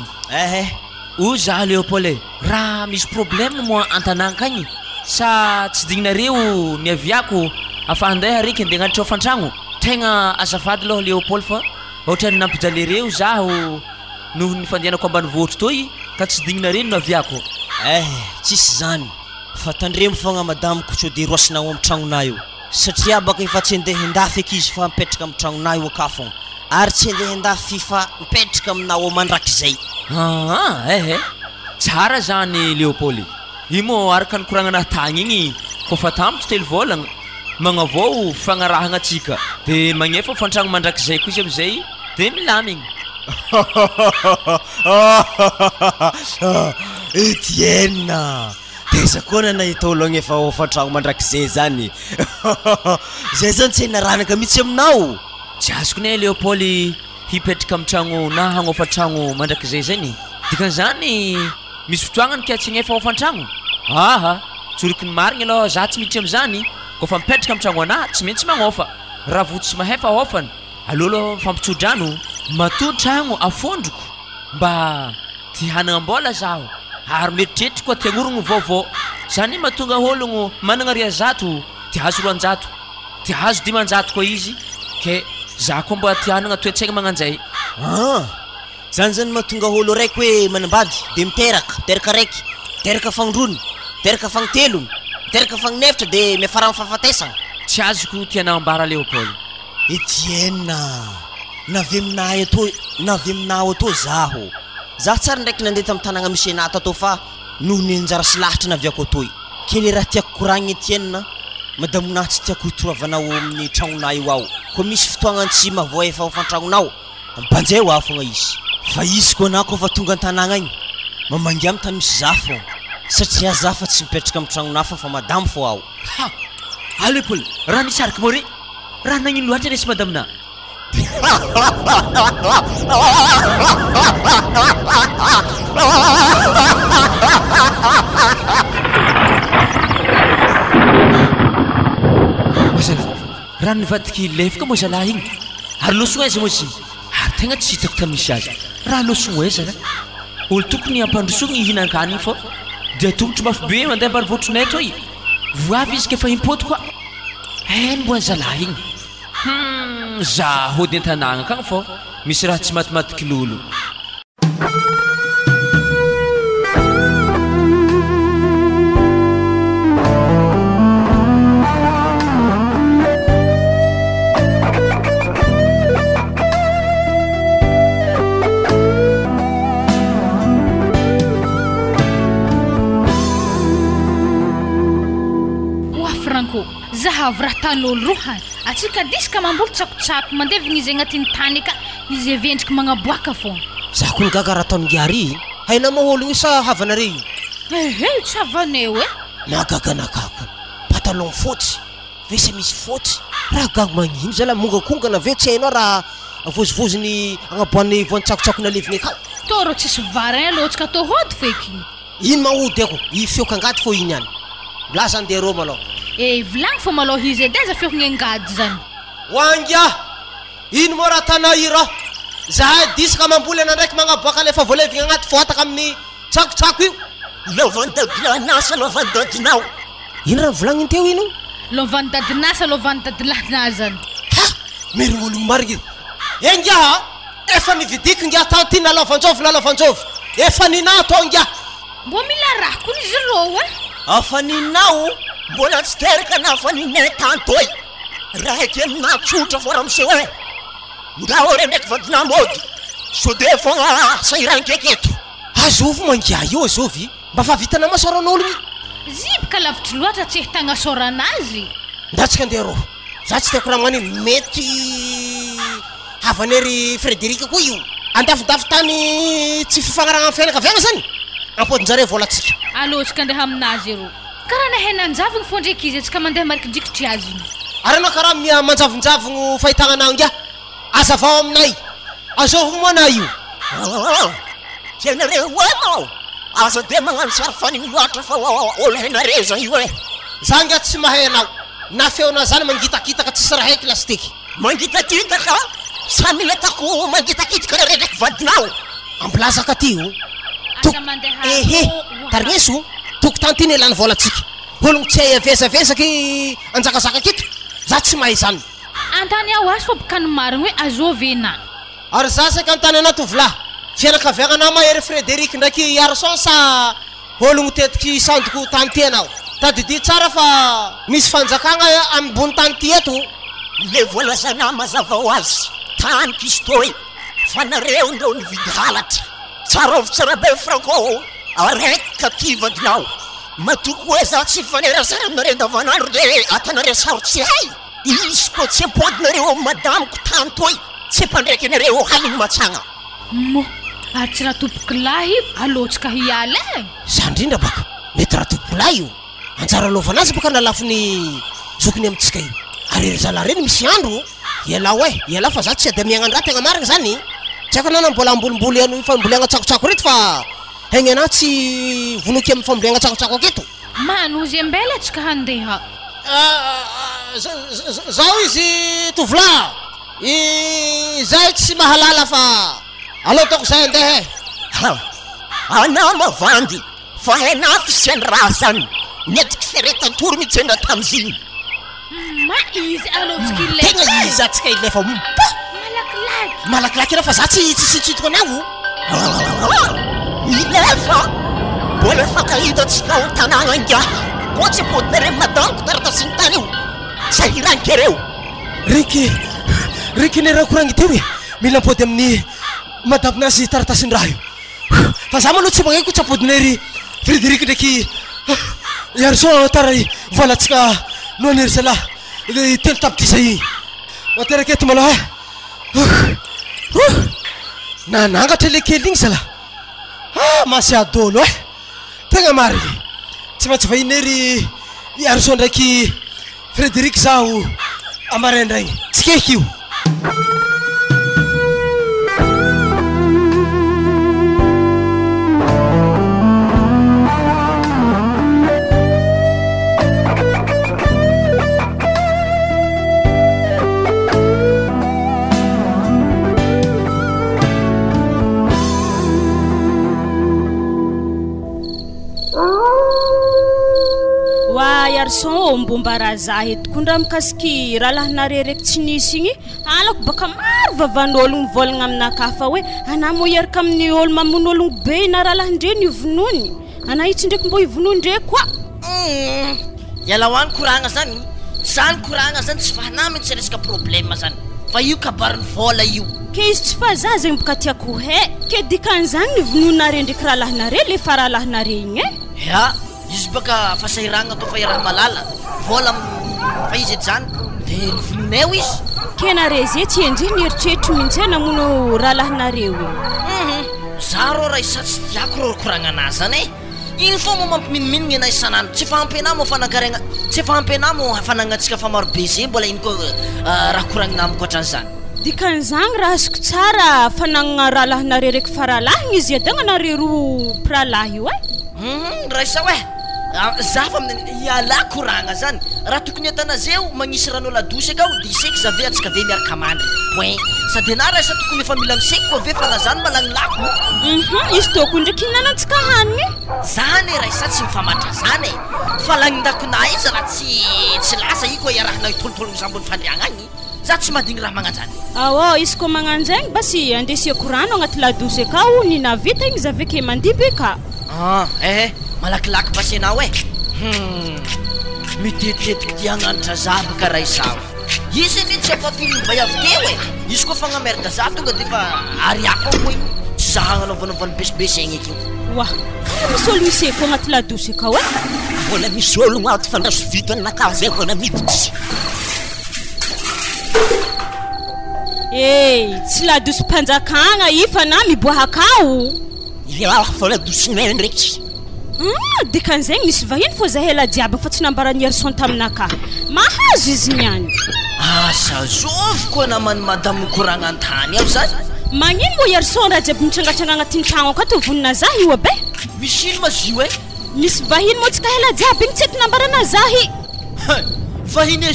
o za Léopold raha misy problème mo antanànkagny sa tsy dignareo ny aviako afa andeha reky andeha agnatitra afantragno tegna azafady loha Léopold fa ohatrany nampijalereo zaho noho ny fandehanako ambanivohitra toy ka tsy dignareo no aviako tsisy zany fa tandremo fogna madame Kotsode roasinao amy tragnonay io satria baka efa tsy andeha handafy eky izy fa mipetraka amy tragnonay io aka fogna ary tsy andeha handafy fa mipetraka aminao mandrakizay tsara zany Léopold imo araka ny koragnanahy tagny igny kofa tamitry telo volagna magnavao fagnarahagna atsika de magnefa fantragno mandrakizay koa izy amizay de milamigny Etienne teza koa nahita olo agny efa fantragno mandrakizay zany zay zany tsy naranaka mihitsy aminao tsy azoko ne Léopold hipetraka amy tragno na hagnofa tragno mandrakizay zany dikan'izany misy fotoagnany ka tsy agnefa ofantragno tsoriky ny marigny aloha za tsy miditra am'zany kofa mipetraka amy tragno anahy tsy maintsy magnofa raha votsy mahefa hofany alolo fampitsodrano mato tragno afondroko mba ty hanagna-mbola zaho ary meritreritry koa tiagnorogno vaovao zany mahatonga ologno managna riazato ty azo roanjato ty azo dimanjato koa izy ke za koa mba ty hanagna toetsaigny magnanjay zany zany mahatonga olo raiky hoe manambady de miteraka raiky teraka fagndrony teraka fagtelony teraka fagnefatra de miafara mifahafatesana tsy azoko tianao ambara Léopold Etienne navy aminahy atô zaho tsara ndraiky nandeha tamin'ny tanàgna misy anaty atô fa noho ny anjara sy lahatra naviako atoy kely raha tiako koragny Etienne madamonahy tsy tiako hitoravanao amin'ny tragnonay io ao koa misy fotoagna tsy mahavoa efa ao fantragnonao ampanjay ho afagna izy fa izy koa anao koa fa tonga an-tanàgna igny mamangy amin'ny tany misy za fô satria za fa tsy mipetraka amin'ny tragnonao fa madamo fô ao Léopold raha nisariky mo re raha nagnino loatra resy madamona Mosala raha nivadiky lefaka mo zalahy igny ary losogna aiza mo izy ary tegna tsy hitako tamisy azy raha losogna aiza olo tokony ampandrosogny hihinan-kaniny fô dia tongotry mafy be mandeha ambanivohitronay toy voavy izy kefa impoty koa hainy mbo any zalahy igny za hody an-tanàgna kagny fô misy raha tsy matimatiky lolo zahavy raha tan'olo rohany atsika disika mamboly tsakotsako mandevina izy agnatin'ny tany ka izy avendriky magnaboaka foana za koa gaga raha taon'gary haina maholo igny sa havanareo tsy havaneo magaganakako patalon fotsy vesa misy fotsy raha gago magnino zala mongakongana aveo tsy hainao raha vozivoziny agnaboany voan-tsakotsako naleviny akao toro tsisy varin alohatsika atao hody feky ino mahody ako ifioka angaty fô iny any laza andeha rô malao vilagny fô malôha izy edy za feokagny angady zany wangia ino mo raha tanao iro zahay disaka mamboly ana ndraiky magnaboaka lefa voalevigny agnaty voataka amin'ny tsakotsako io lovanydadinasa lovandadinao ino raha volagny teo ino lovany dadinasa lovany dadilahina zany merignologno marigny engia efa nividiky ngia tanty nalovanjovy efa nina atao ngia mbo mila raha koa izy rô afa ninao mbola tsy teraka na fa ninay tantoy raha kely natsotra fô raha miseho e nga ore ndraiky vadina mody so de fogna sairankeketo azovy mangia io azovy mba fa vitana masoran'olo igny zibika lavitry loatra tsy hitagna soranazy ndatsika andeha rô za tsy tiako raha magnino mety havanery Frédéric koa io andafindafy tany tsy fifagnaragna amin'ny fianakaviagna zany ampodinjare volatsika alohatsika andeha aminazy ro karaha nahenanjavogny fô ndraiky izy atsika mandeha marikidrikitry azy ary anao karaha manjavonjavogno fahitagnanao ngia azavao aminay azovogno moana io tianareo oanao aza de magnano sary fanigny loatra fa olo hainareo zany io e za ngia tsy mahay anao na feona zany mangitakitaka tsisy raha heky lastiky mangitakitaka sa mila tako mangitakitaka na redraiky vadinao ambilazaka ty io tarigneso toko tantiny elany volatsika ologno tsy hay avesavesaky anjakazaka kito za tsy mahay zany antany ao azy fa bokany marigny hoe azovena ary za saky antany ana tovolahy fianakaviagnana mahery Frédéric ndraiky Arson sa ologno tetiky sandoko tany ty anao tadidi tsara fa misy fanjakagna ambony tany ty eto le volazana mazava ho azy tany kistoy fa nareo ndreo nividy halatra tsara tsara be franco araiky kativadinao matoko hoe za tsy fanerasara aminareo davanandro de atanareo sarotsy hay izy koa tsy ampodinareo madamiko tany toy tsy ampandraiky anareo haligny matsagna mo ary tsy raha tompoky lahy alohatsika hiala za indrindra baka mety raha tompoky lahy io anjara lovanazy baka nalafiny zokony amitsika io ary zala reny misy andro iala fa za tsy ady miagnandraha tegna marigny zany tsy haiko anao mbola ambolimboly ano fambolagna tsakotsako reto fa haigny anao tsy vonoky amin'ny fambolagna tsakotsako aketo manozy ambela atsika handeha zao izy tovolahy zay tsy mahalala fa alô toko zay andeha ana mavandy fa haina fisiany raha zany netiky feretantoro mitsena tamiziny ma izy alohatsika tegna izy atsika ilefa malakilaky malakilaky anao fa za tsy tsitoko anao Milefa mbola fakahitatsika ho tanàna inga ko tsy podinareo madanko taratasiny tany io zay irankereo riky ny raha koragny teo e mila mpody amin'ny madabinazy taratasiny raha io fa za maloha tsy magnaiko tsy apodinery Frédéric ndraiky Garçon tara volatsika noanery zalahy telo tapity zay materaka eto maloha nanangatra le kely igny zalahy masy adolo tegna mariny tsy maintsy vahinery Garçon ndraiky Frédéric zaho amaraindraigny tsikaiky io Garçon mbombara za etkondra mikasiky raha lahinare reky tsy nisy igny alako baka maro vavan'ologno volagna aminaka fa hoe ana mo iaraka amin'ny olo mamon'ologno be na raha lahindre ny vonony ana itsy ndraiky mbo ivonondre koa yala hoany koragna zany koragna zany tsy fahanamy tsy resaka problème zany fa io kabariny vola io ke izy tsy fa za zegny boka tiako he ke dikan'izany ny vononare ndraiky raha lahinare le fa raha lahinare igny ya izy baka fasahiragna atao fa iraha malala vola fa izy ejany de vononeo izy kenare ze tsy endry nieritreritry mihitsy namono raha lahinareo za rô raha isa tsy tiako rô koragna anazy zany iny fo mo mampiminiminigny ana isanandro tsy fahampena mo fanankaragna tsy fahampena mo hafanagnatsika fa maro be ze mbola iny koa raha koragna amiko atran'izany dikan'izany raha azoko tsara fananana raha lahinare reky faralahigny izy adagna nare ro pralahy io raha isa hoe za fa iala koragna zany raha tokony atana zeo magnisy ranao ladosy akao de iseky za ve atsika ve miaraka mandry point sady ana raha isa tokony efa mila miseky koa ve fa na zany malagnilako izy toko ndraiky hinanantsika hanigny zany raha isa tsy mifamatra zany fa lagnindakona izy raha tsy lasa i koa iarahanao itolotologno zambony fandriagna agny za tsy madigny raha magnanjany izy koa magnanjaigny basy andesiako rano agnaty ladosy akao nina vita igny za veke mandiby ka malakilaky basy anao mitetitetiky ty hagnanitra za baka raha isao izy ny tsy afatolony vaiavy teo izy koa fagnamerda za tonga de fa ariako koa tsy za hagnanaovanavany besibesegny eky wa misy olo misy eko agnaty ladosy akao mbola misy olo agnaty fa ndaso vita anaka zay vana miditsy tsy ladosy mpanjakagna i fa na miboahakao fa ladosinay ndraiky dikan'izegny nisy vahiny fô za hela jiaby fa tsy nambarany Garçon taminaka mahazo izy niany asa zovy koa namany madame koragna antany ao zany magnino mo Garçon raha jiaby mitrangatranga agnatin'ny tragno akato vonina za io abe misy ino mazio misy vahiny mo tsika hela jiaby igny tsy ety nambarana zahy vahiny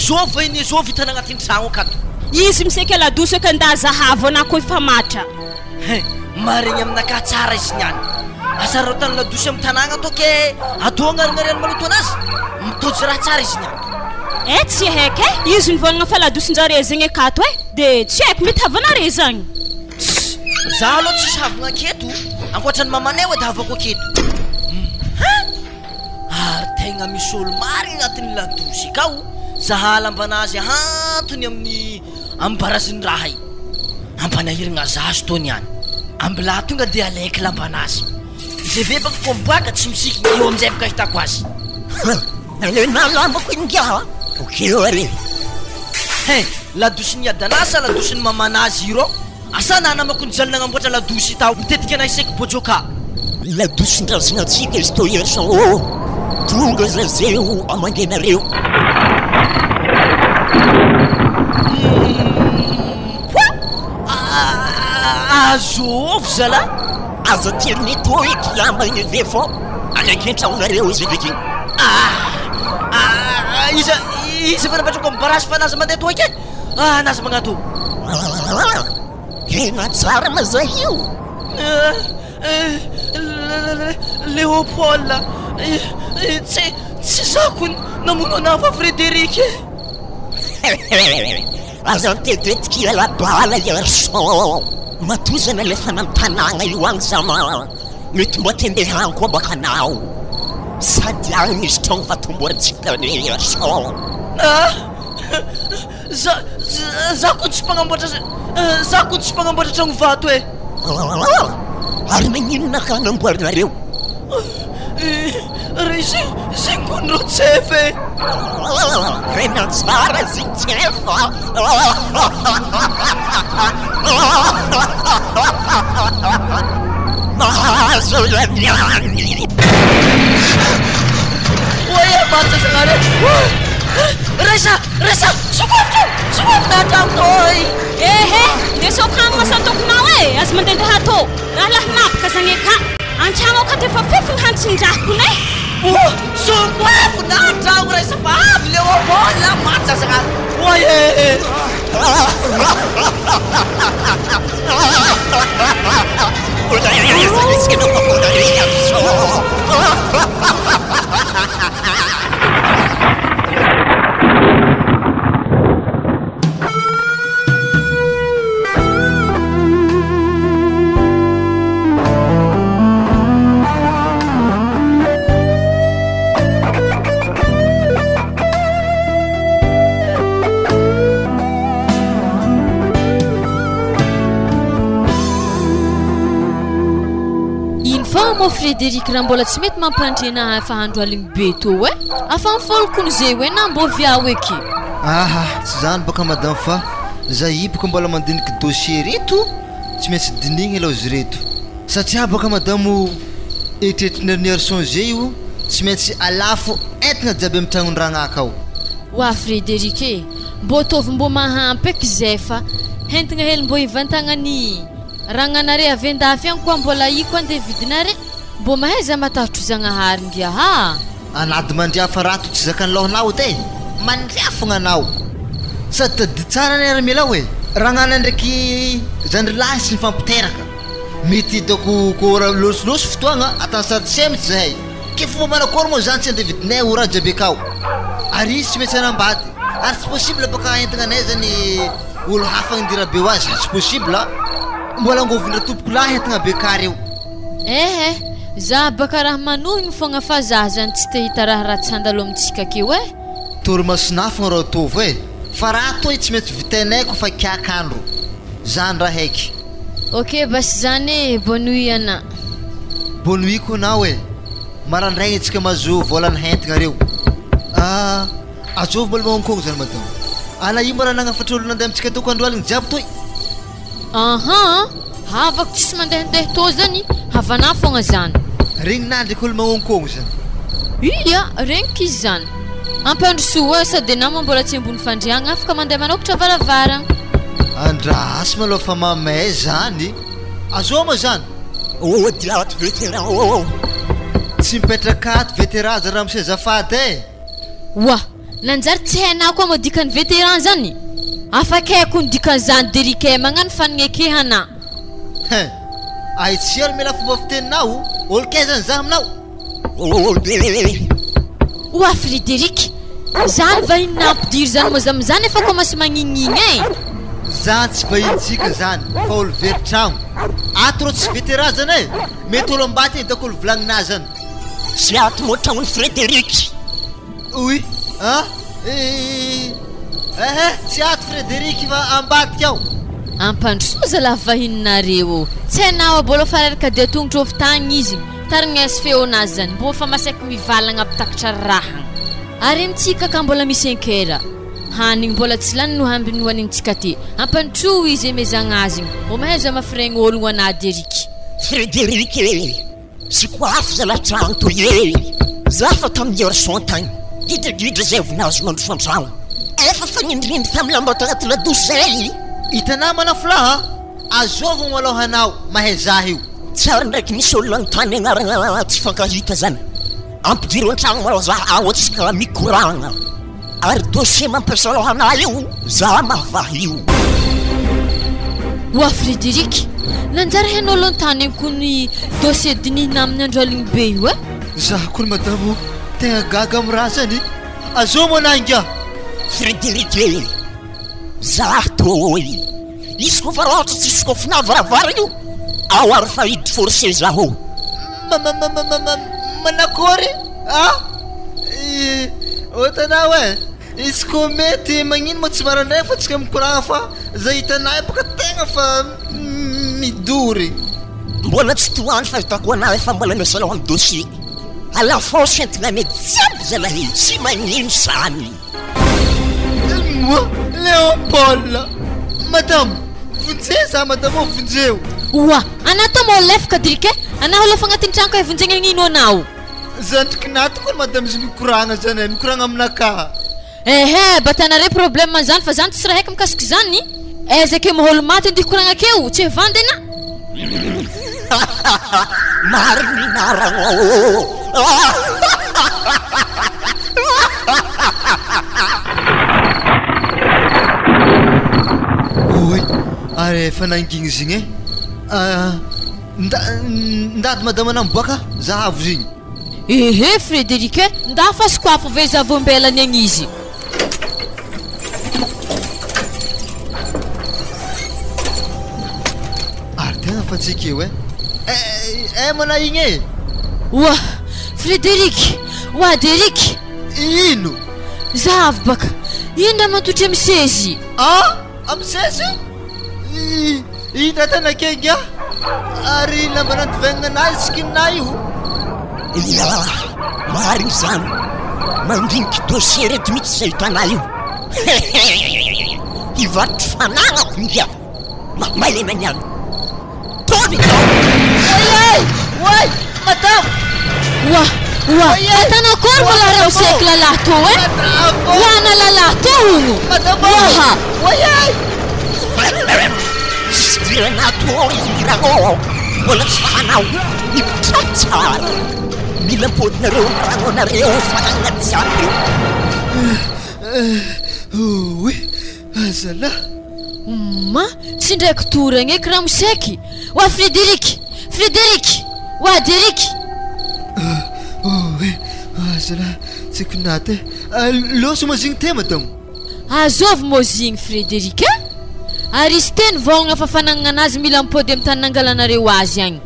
ezovy hitana agnatin'ny tragno akato izy miseky aladosy aka ndazahavo ana koa efa matra marigny aminaka tsara izy niany asa rao tany ladosy amin'ny tanàgna to ke atao agnarinariany maloto anazy mitody raha tsara izy niany tsy haika izy nivolagna fa ladosin-jare zegny akato de tsy haiko mety havanare zagny za aloha tsisy havagna aketo ankoatrany mamanay edy havako aketo ary tegna misy olo marigny agnatin'ny ladosy akao zahala ambanazy ahantony amin'ny ambaraziny raha i ampanahiragna zazo tony any ambila tonga de alaiky lambanazy izy ve baka ko miboaka tsy misiky eo amizay baka hitako azy nalambako inga okeo are ladosy ny adanasa ladosy ny mamanazy iro asa nanamako nijaly nagnamboatra ladosy tao mitetika ana iseky bojoka ladosy ndrasinatsika izy to Garçon tonga za zeo amangenareo azovy zala aza tiriny to eky lambagny ve fô alaiky an-tragnonareo izy veky izy fa napetrako ambarasy fa anazy mandeha to eky anazy magnato tena tsara mazay io Léopold tsy zako namono ana fa Frédéric aza nitetiky ala bala garçon matozana le fanantanagna io agny zama mety mba tendehanko koa baka anao sady agny misy tragno fatomborantsika re garçon za koa tsy mpagnamboatra tragno vato e ary magnino ka anamboarinareo re zegny konro tsefy rena tsara zigny tsefa mahazo laniany oye matsa zagnare resa sokoavina tragno toy ehe de sokagno masantokonao e azy mandendeha tô raha lahinapaka zagny aka antragno ka tefa fefigny hantsindrahakone sokoavina tragno resa fa avy le obola matsa zagnare oye mo Frédéric raha mbola tsy mety mampandrena fahandro aligny be to e afa mifolokony zay hoe na mbo viao eky tsy zany baka madame fa za ibaka mbola mandiniky dossier reto tsy maintsy dinigny aloha izy reto satria baka madamo etretriny arson zay io tsy maintsy alafo entagna jiaby amin'ny tragnondragnaka ao wa Frédéric e mbo tovy mbo mahampy eky zay fa hentigna hely mbo hivantagnany ragnanare avendafy agny koa mbola i koa ande vidinare mbo mahaiza matahotro zagnahary ngia ha anady mandriafa rato tsy zakany lohanao edy mandriafagna anao sady tadi tsara ny aramila hoe ragnana ndraiky zandrilahy sy mifampiteraka mety hitako ko losoloso fotoagna atany sarotsemitsy zahay ke fomba manakory moa zany tsy ande vidinay o raha jiaby akao ary izy tsy maintsy anambady ary tsy possible baka entagnanay zany olo hafa indira be ho azy tsy possible mbola angovindra tompoko lahy entagna bekary eo za baka raha manohigny fogna fa za zany tsy te hita raha ratsy handalo amintsika akeo e toromasinafagna raha tovy e fa raha toy tsy maintsy vitainay ko fa kiakandro zany raha haiky ok basy zany e bonne nuit ana bonne nuit ko anao e marandraigny antsika mahazo volany hentagna reo azovy mbola mahonkogno zany madamo ana io mba raha nagnafatra olo nandeha amitsika toko andro aligny jiaby toy havako tsisy mandehandeha to zany havana fogna zany regny na ndraiky olo mahonkogno zany iya regniky izy zany ampandrosoa sady nama mbola tsy ambony fandriagna afaka mandeha manokatra varavara andrasy maloha fa mamay zany azoma zany diato vétéran tsy mipetraka ato vétéran zany raha mise zafady e wa nanjary tsy hainao koa mo dikany vétéran zany afaka haiko ny dikan'izany derike magnano fanignekehana aitsy ary mila fomba fiteninao olo kaizany za aminao oa Frédéric zany vahiny nampidiry zany moa zamizany efa koa masy magnignigny e zany tsy vahintsika zany fa olo veritragno ato rô tsy vétéran zany e mety olo ambaty hitako olo volagninazy zany sy ato moa tragnony Frédéric oui tsy ato Frédéric fa ambadika ao ampandrosoza la vahininareo tsy hainao abola fararaka de tongotro ovy tagny izy tarignesy feonazy zany mbo fa masaiky mivalagna apitakatra raha ary mitsika ka mbola misy enkera hanigny mbola tsy lany no hambiny hoanintsika ty ampandro izy emezagna azy mbo mahaiza mafiragny ologno anady eriky Frédéric sy koafy zala tragno toy e za fa tamin'ny garçon tagny gidragidra zay vinazo mandro fantragno efa fagnindrindy tamilambata agnaty ladosy zay hitanao manafolaha azovagna maloha anao mahay zah io tsara ndraiky misy olo agntany agnarana tsy fankahita zany ampidiro an-tragno maloha za aoatsika mikoragna ary dossier mampiasa lohana io za mahavahy io wa Frédéric nanjary hain'olo an-tany kony dossier dinihina amin'ny andro aligny be io e zah kony madamo tegna gaga amin'ny raha zany azoma anangy Frédéric za toy izy koa fa raha ohatra tsisy koa finavaravara io ao ary fa hidy forcé zaho manakory ohatanao izy koa mety magnino moa tsy marandray fa tsika mikoragna fa zay hitanay baka tegna fa midory mbola tsy toany fa hitako anahy fa mbola miasanao amin'ny dossier à la force entina mety jiaby zalahy tsy magnino zany moi Léopold madame vonjeo za madame o vonjeo oa anao tao mo lefaka dirika anao alefa agnatin'ny trano ka vonjegna agnino anao zandriky natoko madame izy mikoragna zany mikoragna aminakaha ehe batanare problème zany fa zany tsy raha haiko mikasiky zany ezake maholo maty andeha koragna akeo tsy vandy ana marinaragno oy are efa nangigny zigny ndady madame anamboaka zahavo zigny ehe Frédéric nda fa sokoafo ve zavombelany agny izy ary tegna fa tsika eo mana igny oa Frédéric oa Déric ino zahavo baka indra matotry amisezy amisezy indra tana kenga ary lamba nandivagnana anazy sikinina io ya marigny zany mandiniky dossier reto mihitsy zay hitanay io hivarotry fanagnako ngia mailena niany tony way madame oa atanao kory mbola raha miseky lalahy to lana lalahy to hono oha siranato irano mbola tsy fanao mipitratsara mila mpodinareo rano anareo fanagna jiaby oy azala ma tsy ndraiky toragny eky raha miseky oa Frédéric oa Déric oy azala tsiko naty loso moa zigny te madame azovy moa zigny Frédéric ary izy teny vaogna fa fanagnana anazy mila mipody amin'ny tany nangalanareo azy agny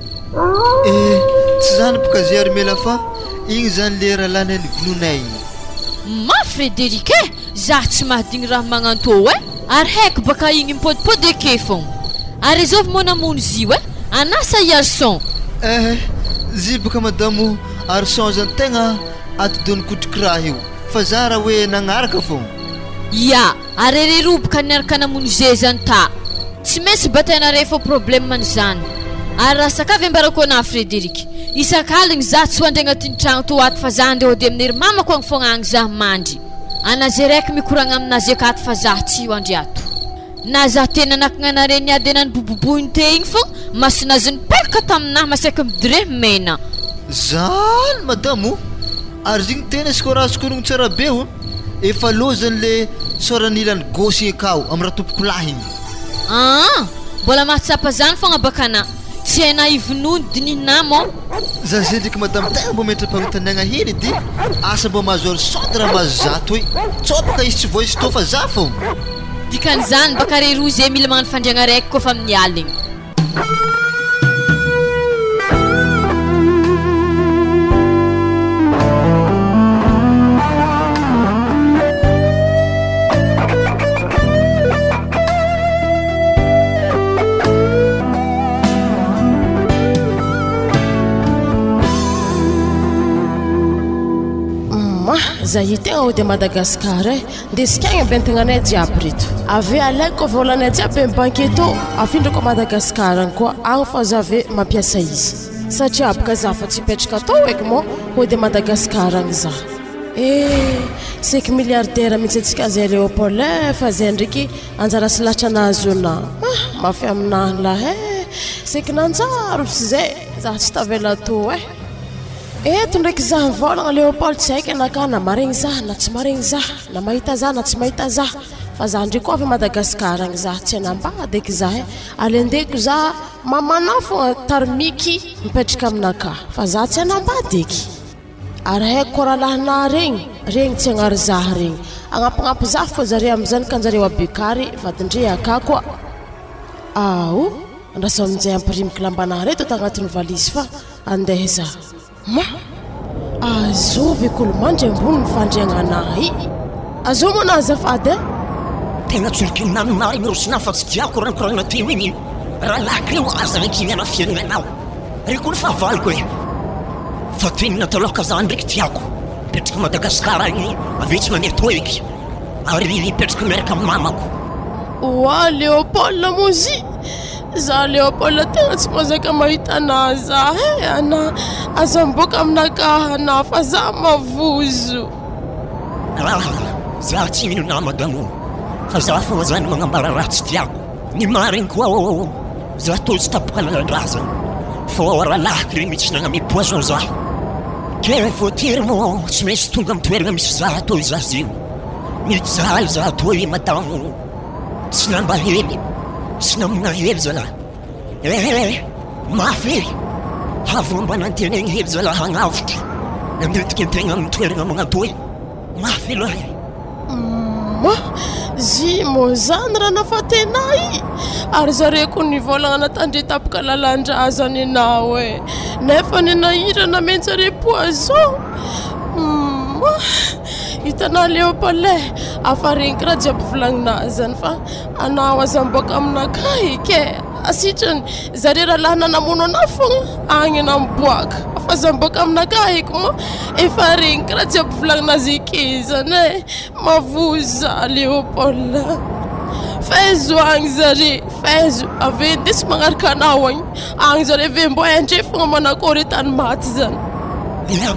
tsy zany boka zay ary mela fa igny zany le raha lany alivinonay ma Frédéric za tsy mahadigny raha magnantô ary haiko baka igny mipodipody ake fogna ary izovy moa namono zio anasa Arson zy baka madame Arson zany tegna atodony kotriky raha io fa za raha hoe nagnaraka fogna ya ary reroboka niaraka namono zay zany ta tsy maintsy batainare fo problème zany ary raha sakavy ambarako ana Frédéric isakaligny za tsy hoandry agnatin'ny tragno to ato fa za andeha ody amin'ny ry mamako agny fogna agny za mandry anazy raiky mikoragna aminazy akato fa za tsy hoandry ato na za tena nakagnanare niady anany boboboiny te igny fogna masinazy nipelaka taminahy masaky midire mena zany madame ary zigny tena izy koa raha sokorogno tsara be efa lozany le soranilany gosy akao amin'ny raha tompoko lahy igny mbola mahatsapa zany fogna bakana tsy haina ivonony dininina mo za zay ndraiky madame tegna mbo metra-pagnotaniagna hely edy asa mbo mahazo arsonty raha mahazo zato hoe tsopaka izy tsy vo izy to fa za fogna dikan'izany baka reroa zay mila magnano fandriagna raiky koa fa amin'ny aligny za hitegna ody Madagasikara ndesikagna bentegnanay jiaby reto ave alaiko volanay jiaby banketo afindrako Madagasikara agny koa agny fa za ave mampiasa izy satria abaka za fa tsy petraka atao eky mo ody Madagasikara agny za seky milliardaire mihitsy atsika zay Léopold fa zay ndraiky anjara sy lahatra nahazo ana mafy aminahy lahy seky nanjaro sy zay za tsy tavela to eto ndraiky za mivolagna Léopold tsy haiko anaka na maregny za na tsy maregny za na mahita za na tsy mahita za fa za ndraiky koa avy Madagasikara agny za tsy anambady eky za alendeko za mamana fogna tarmiky mipetraka aminaka fa za tsy anambady eky ary haiko rahalahina regny tsy agnary zah regny agnampagnampy zah fa zare am'izany ka anjareo abekary vadindre aka koa ao andraso amin'izay ampirimiko lambanahy reto atao agnatin'ny valizy fa andeha zah ma azovy kolomandry ambony mifandriagna anahy azao moa na azafady tegna tsolokinanona igny rosina fa tsy tiako rankorana teo igny raha lakreo aza raikimiana fiaignanao reko ny fahavaliko e fa toenina taloka zany ndraiky tiako petraka Madagasikara igny aveo tsy mamerto eky ary petraka miaraka amin'ny mamako oa Léopold mozy za Léopold tegna tsy mazaka mahita ana za ana aza miboaka aminakahy ana fa za mavozo za tsy minona madamo fa za fogna zany magnambara raha tsy tiako ny marigny koa za tolo tsy tapoka nalandrazana fa raha lahaky regny mihitsy nagname poison za ke voatiry mo tsy maintsy tonga amin'ny toerana misy za atoy za zio mety za za atoy madamo tsy namba hely tsy namina hely zalahy mafy havy mba nantenegny hely zalahy hagnavotro nandetika antegna amin'ny toerana magnatoy mafy loha zy mo zany raha nafatenay ary zareko nivolagna natandre tapaka lalandrazany anao e nefa ninahirana mentsare poison hitanao Léopold afa regniky raha jiaby volagninay zany fa anao aza miboaka aminakahy ke asitrany zare raha laha nanamono ana fogna agny ana miboaka afa aza miboaka aminakahy ko mo efa regniky raha jiaby volagninazy eke zany e mavoza Léopold faizo agny zare faizo ave ndesy magnaraka anao agny zare ave mbo endre fogna manakôry tany maty zany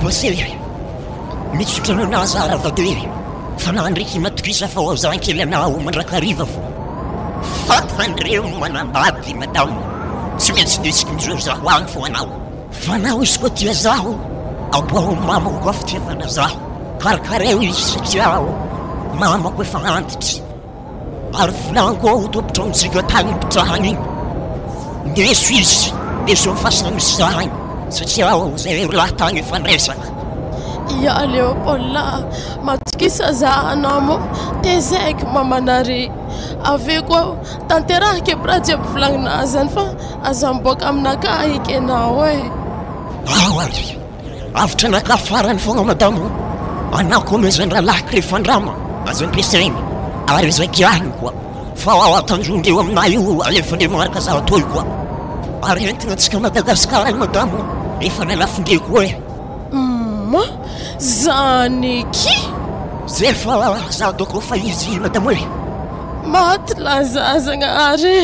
bosely mitsotrana anazy aravade fa nandriky matokisa fa zankely anao mandrakariva fo fatandreo manambady madamo tsy maintsy ndesiky mizo zaho agny fo anao fa anao izy koa tia zaho aboaho mamako koa fa tiavana zaho karakareo izy satria mamako efa antitry ary volanko aho topitra amintsika tany mipitrahagny igny ndeso izy ndeso amin'ny fasina misy zahagny satria zay lahy tagny efa ndresaka ya Léopold matokisa za anamo tezaiky mamanare ave koa tanterahake raha jiaby volagninay zany fa aza miboaka aminakahy eky anao e ary avitra anaka farany fogna madamo anako mezany raha lahaky rehefa andrama aza ampiasaigny ary zakiahiny koa fa atanjondreo aminay io alefandre magnaraka za atoy koa ary entigna atsika Madagasikara igny madamo efa nalafindre koa e zany ki zay fa za doko fa izy madamo e maty lazazagnaary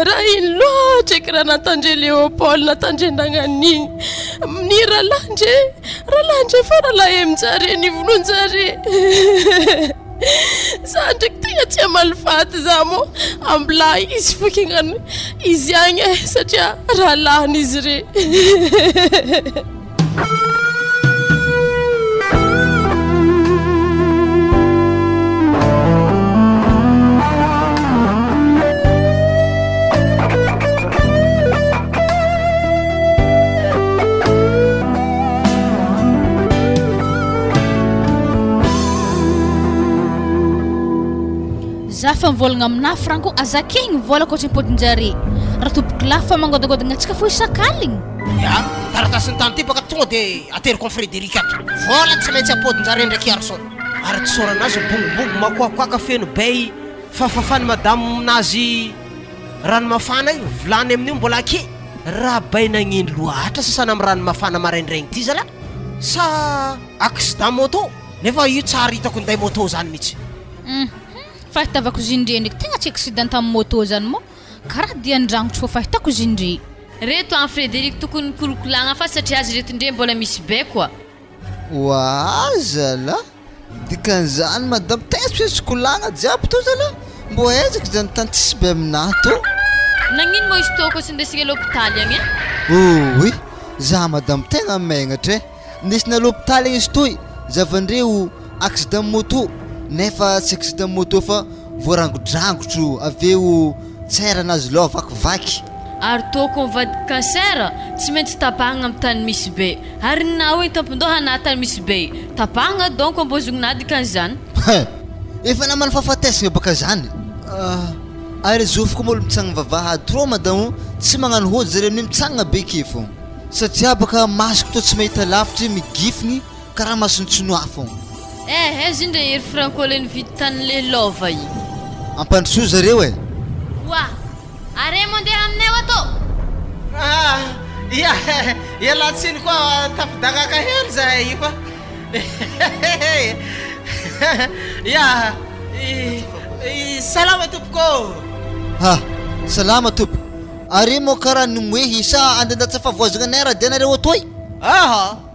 raha iny loatra eky raha natandre Léopold natandrendagnan'igny ny ralandre fa rahalahy aminjare nivolonjare za ndraiky tegna tsy amalifaty za mo ambilahy izy fokignany izy agny e satria rahalahyn'izy re za fa mivolagna amina Franco azakegny vola koa tsy impodinjare raha topoky lafa mangodagodagna antsika fo isakaligny ya taratasiny tany ty baka tonga de ateriko amin'ny Frédéric ato vola tsy maintsy apodinjare ndraiky arson ary tsy soranazy bongombongo makoakoaka feno bay fafafany madamo aminazy rano mafana io volany amin'io mbola ake raha bay nagnino loatra sasana amin'ny rano mafana maraindraigny ty zala sa accident moto nefa io tsara hitako nday moto zany mihitsy fahitavako zindre ndraiky tegna tsy accident amin'ny moto zany mo karaha dia andrangotro fa fahitako zindre reto an Frédéric tokony kolokolagna fa satria azy reto ndre mbola misy be koa zala dikan'izany madame tegna tsy misy kolagna jiaby to zala mbo ezaka zany tany tsisy be aminahy to nagnino mo izy to koa tsy ndesika l'hôpitaly agny oui za madame tegna magnatra e ndesina l'hôpitaly agny izy toy zavandreo accident moto nefa tsy accident moto fa voarangodrangotro aveo tsara anazy lo vakivaky ary toko mivady kansera tsy maintsy tapahagna amin'ny tany misy be ary na hoe tampondoha na tany misy be tapahagna donc ambozongnady kan'izany efa namana fahafatesagna baka zany ary zofiko molo mitsagna vavaha trop madamo tsy magnano hody zareo ny mitsagna be ke fo satria baka masoko to tsy mahita lavitry migifiny karaha masontsinoa fogna izy ndre ery franco le nividy tany le lova i ampandroso zareo e wa are mandeha aminay ato ialatsiny koa tapidagaka hely zay io fa salama tompoko salama tompo ary mo karaha nimoehy sa andandatsa favoazagna anay raha dianareo atoy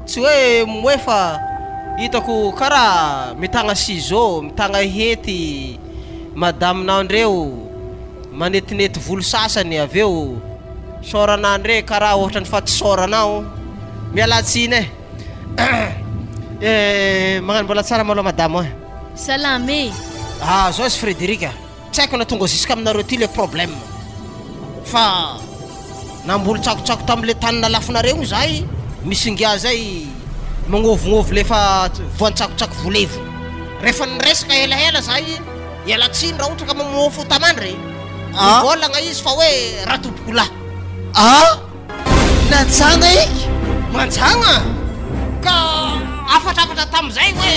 tsy hoe moe fa hitako karaha mitagna ciseau mitagna hety madaminao ndreo manetinety volo sasany aveo soranandre karaha ohatra ny fa tsy soranao mialatsiny magnano mbola tsara maloha madamo e salame zao sy Frédéric tsy haiko na tonga ziska aminareo ty le problème fa namboly tsakotsako tamile tany nalafinareo zay misy ngia zay magnovognôvo lefa voan-tsakotsako volevo rehefa niresaka helahela zay ialatsiny raha ohatra ka mamofo tamandre volagna izy fa hoe raha tompoko lahy natsagna iky mantsagna ka afatrafatra tamizay hoe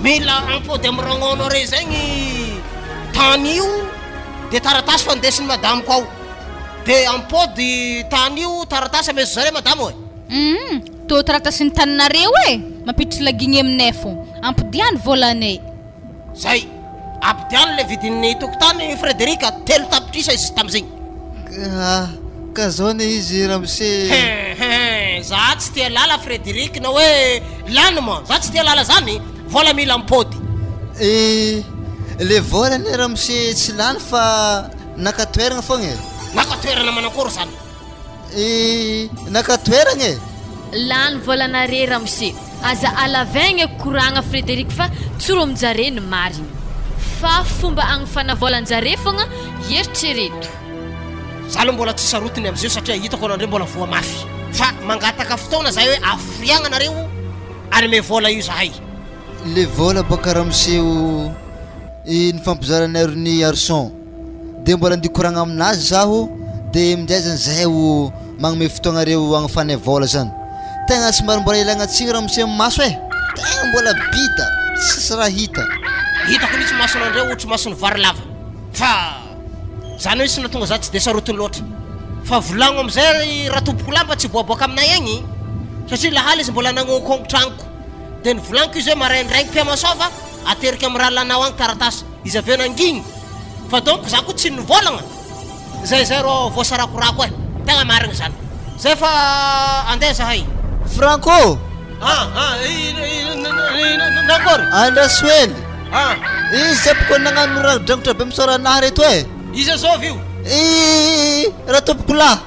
mila ampody amy ragnono re zegny tany io de taratasy fandesiny madamo koao de ampody tany io taratasy ameso zare madamo e to taratasy ny taninareo e mampiditry lagigny aminay fo ampidiany volanay zay ampidiany le vidin'ny tokotany Frédéric telo tapitrisa izy tamizegny ka zao ne izy ramose za tsy tia lala Frédéric na hoe lany ma za tsy tia lala zany vola mila ampody le vola ne ramose tsy lany fa nakatoeragna fogna e nakatoerana manakory zany nakatoeragna e lany volanare ramose aza alavegna koragna Frédéric fa tsoro aminjare ny mariny fa fomba agnifana volanjare fogna eritrereto zalo mbola tsy sarotiny amizio satria hitako anandre mbola voa mafy fa mangataka fotoana zay hoe afriagna nareo ary me vola io zahay le vola baka ramoseo ny fampizaranaro ny arson de mbola ndikoragna aminazy zaho de mindraizany zahay o magnome fotoagnareo agnafana vola zany tegna tsy mbarimbola ilagna tsigny ramose maso e tegna mbola bita sisy raha hitako nisy masonandreo ohatra masony vary lava fa zany hoe sy natonga za tsy de sarotiny loatra fa volagno amizay raha tompoko lamba tsy boaboaka aminay egny satria lahala izy mbola nagnokongo tragnoko de ny volagniko izy hoe maraindraigny mpiamasova ateriky amy raha lanao agny taratasy izy aveo nangigny fa donc za koa tsy nivolagna zay ro voasarakorako e tegna marigny zany zay fa andeha zahay Franco nakory andrasoely izy zapoko nagnano raha drangotra be misoranahy reto e izy azovy io raha tompoko lahy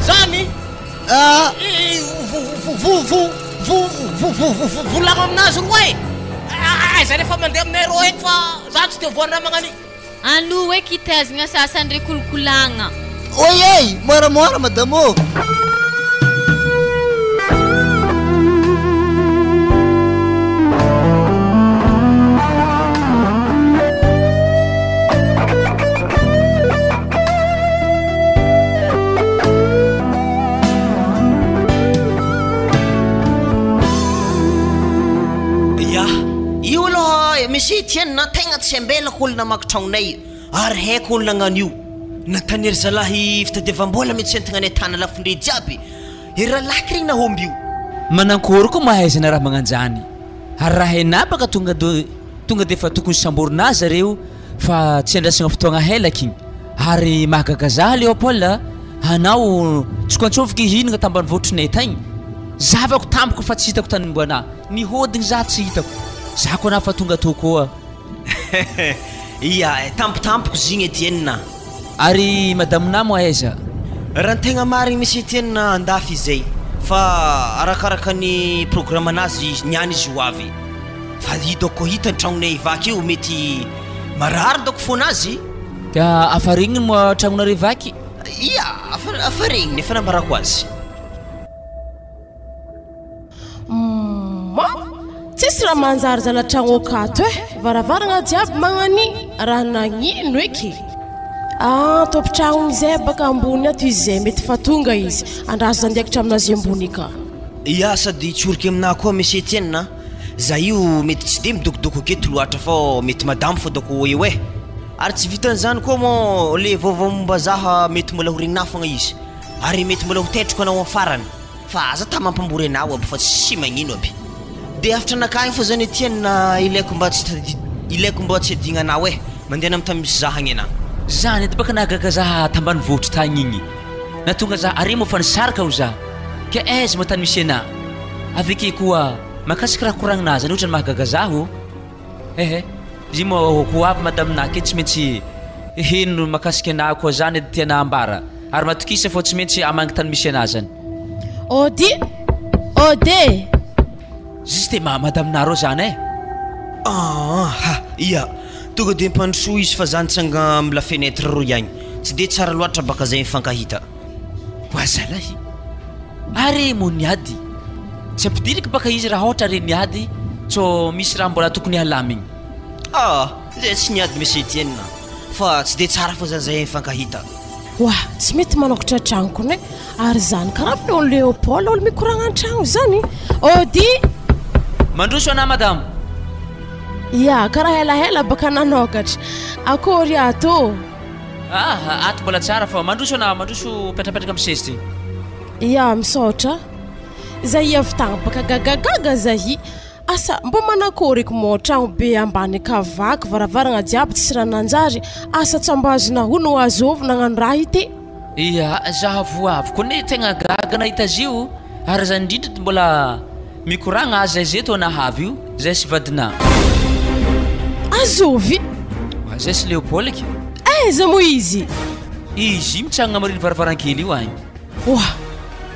zany volagno aminazy roa e zany efa mandeha aminay ro eky fa za tsy te voandraha magnany alo hoe kitezagna sasany re kolokolagna oye moramora madamo misy tiana tegna tsy ambelako olona makitragnonay ary haiko olona agnan'io natanery zalahy fitadiavam-bola mety tsy antegnanay tana lafindre jiaby iralaky regny nahomby io manankory koa mahaizana raha magnanjany ary raha hainapaka tonga de fa tokony samborona zareo fa tsy andrasagna fotoagna helaky igny ary mahagaga za Léopold anao tsy koantsoviky hinagna tambany votronay tagny zavako tampoko fa tsy hitako tany mboana nihodigny za tsy hitako za koa na fa tonga to koa ia tampotampoko zigny Etienne ary madame namo aiza raha tegna marigny misy Etienne andafy izay fa arakaraka ny programme anazy niany izy ho avy fa hitako hita tragnonay vaky io mety marary doko fonazy ka afarigniny mo tragnonareo vaky ia afa regny efa nambarako azy tsisy raha manjary zalatragno akato varavaragna jiaby magnany raha nagnino eky tompotragno izay baka ambony ato izy zay mety fa tonga izy andraso zandiakitra aminazy ambony ka ia sady tsoriky aminahy koa monsieur Etienne za io mety tsy de midokidoko aketo loatra fa mety madamo fa dako eo ary tsy vitan'izany koa mo le vaovao momba zaha mety mbola ho regninao fogna izy ary mety mbola ho tetroko anao afarany fa aza ta mampambory anao aby fa tsy magnino aby de afatra nakagny fa zany Etienne ilaiko mba tsy adignanao mandeha nam'tamy misy zaha agny anao zany edy baka nahagaga zaha tambany vohotry tagny igny natonga za aremo fa nisaraka ho za ke aiza matany misy anah aveke koa makasiky raha koragninazy any ohatrany mahagaga zaho izy mo ko avy madaminah ke tsy maintsy heno makasiky anah koa zany edy tiana ambara ary matokisa fô tsy maintsy amangy tany misy anah zany ode juste madaminah rô zany ia tonga de mpandrosoa izy fa zany tsanga amla fenêtre ro iagny tsy de tsara loatra baka zay mifankahita oazalahy ary mo niady tsy ampidiriky baka izy raha ohatra re niady so misy raha mbola tokony halamigny zay tsy niady monsieur Etienne fa tsy de tsara fa zay mifankahita tsy mety manokatra tragnoko ne ary zany karaha fa olo Léopold olo mikoragna an-tragno zany ody mandroso anah madamo ia karaha helahela baka nanokatra akory ato ato mbola tsara fa mandroso anah mandroso petrapetraka amin'ny sezy ty ia misaotra zay avitagna baka gagagaga zahy asa mbo manakoryko mo tragno be ambany kavaky varavaragna jiaby tsisy raha nanjary asa tsambazo nahono azovy nagnano raha ity ia zaha voavy koa ne tegna gaga nahita azy io ary zany indrindra mbola mikoragna azy zay to nahavy io zay sy vadina azovy zay sy Léopold eky aiza mo izy mitsanagna mariny varavarankely io agny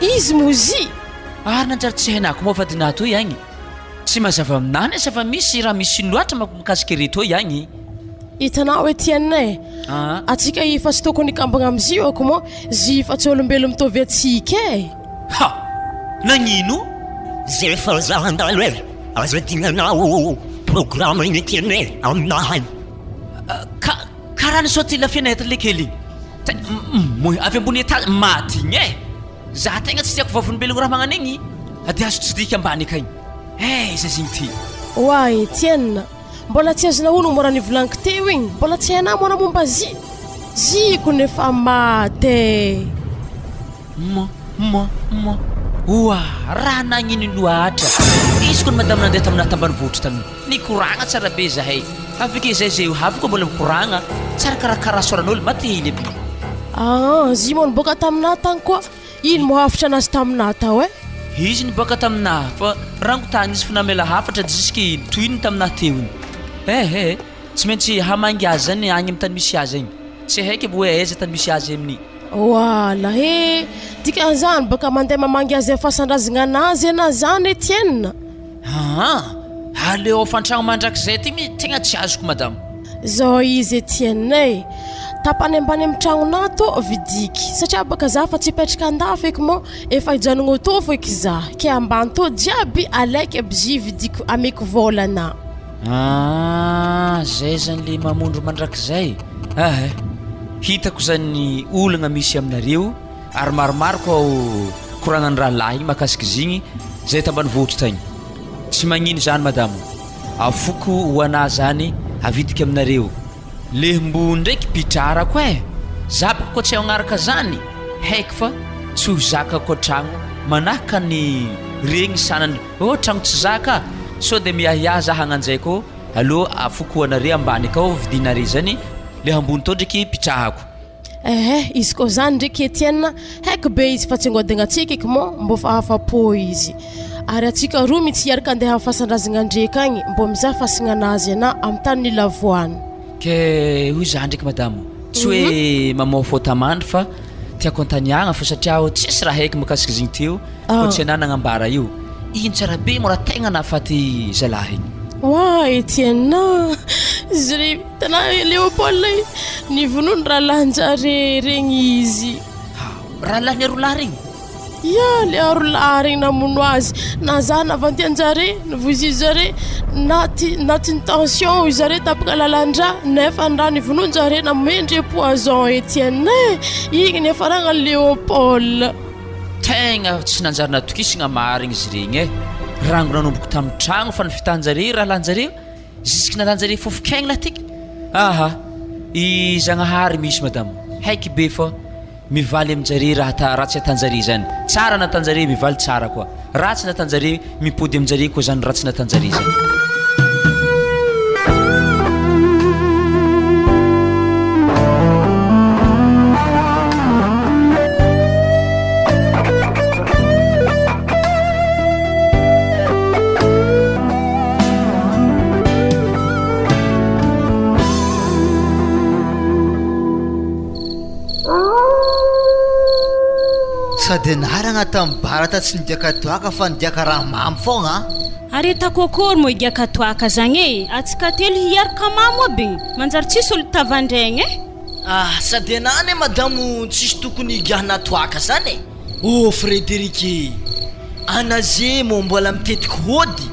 izy mozy ary nanjary tsy hainako moa vadina to agny tsy mazava aminany asa fa misy raha misy loatra makasiky reto agny hitanao Etienne atsika ifa tsy tokony ikambagna am'izy io ako mo zy fa tsy olombelo mitovy atsika nagnino zay fa zahandalo aza dignanao programme igny Etienne aminahy karaha nisaoty la fenêtre le kely avy ambony étage maty igny za tegna tsy tiako vavolombelogno raha magnano igny ady azo tsidika ambany akagny zay zigny ty Etienne mbola tsy azona ono mora nivolaniko teo igny mbola tsy hainao mona momba ziko nefa maty raha nagnino loatra izy koa madame nandeha taminah tambany vohotry tany nikoragna tsara be zahay aveke zay havy koa mbola mikoragna tsara karakaraha soran'olo maty hely aby zy mo niboaka taminah tagny koa ino mohafatra anazy taminah tao izy niboaka taminah fa rangotany izy fa namela hafatra jusky toyiny taminah teo iny tsy maintsy hamangy azy zany agny amin'ny tany misy azy agny tsy haiky bo hoe aiza tany misy azy amin'ny wala dikan'izany baka mandeha mamangy azy fasan-drazagna anazy ana zany Etienne aleo fantragno mandrakizay ty tegna tsy azoko madamo zao izy Etienne tapany ambany amin'ny tragnonah to vidiky satria baka za fa tsy petraka andafo eky mo efa hijanogno to fo eky za ke ambany to jiaby alaiky aby zy vidiko ameko volana zay zany le mamondro mandrakizay hitako zany olagna misy aminareo ary maromaro koa koragnany raha lahy igny makasiky zigny zay tambany vohotry tagny tsy magnino zany madamo afoko ho anah zany avidiky aminareo le mbony ndraiky pitrarako zabako koa tsy agnaraka zany haiky fa tsy ho zaka koa tragno manahaka ny regny sanany tragno tsy zaka so de miahiahy za hagnanjay koa aloha afoko anare ambany akao vidinare zany le ambony to ndraiky pitrahako izy koa zany ndraiky Etienne haiky be izy fa tsy angodagna atsika eky mo mbo fa afapo izy ary atsika roa mitsy hiaraka andeha amin'ny fasan-drazagna ndraika agny mbo mizaha fasigna anazy ana amin'ny tany ny lavoany ke hoy za ndraiky madamo tsy hoe mamao fôtamandry fa tiako antaniagna fa satria tsisy raha haiky makasiky zigny teo ko tsy anah nagnambara io ino tsara be mo raha tegna nahafaty zalahy igny Etienne Zri tana Leopold ni vonony raha lanjare regny izy. Raha lahany rola regny? Ya le rola regny namono azy na za navantianjare nivozizare naty tension izare tapaka lalandra nefa andra ni vononjare namendry poison Etienne igny nefa ragna Leopold. Tegna tsy nanjary natokisagna marigny izy regny rango nanomboko tamin'ny tragno fa nifitanjare raha lanjare jusque nalanjare fofokegna tiky. Aha, i Zagnahary misy madame haiky be fa mivaly aminjare raha ratsy atanjare zany. Tsara natanjare mivaly tsara koa, ratsy natanjare mipody aminjare koa zany ratsy natanjare zany. Sady naragna tamin'ny barata tsy nidiaka toaka fa nidiaka raha mamy fogna. Aretako akory moa igiaka toaka zagny e, atsika telo hiaraka mamo aby manjary tsisy olo tavandraigny e. Sady anany madamo tsisy tokony igiahana toaka zany e. Oh Frédéric, anaze mo mbola mitetiky hody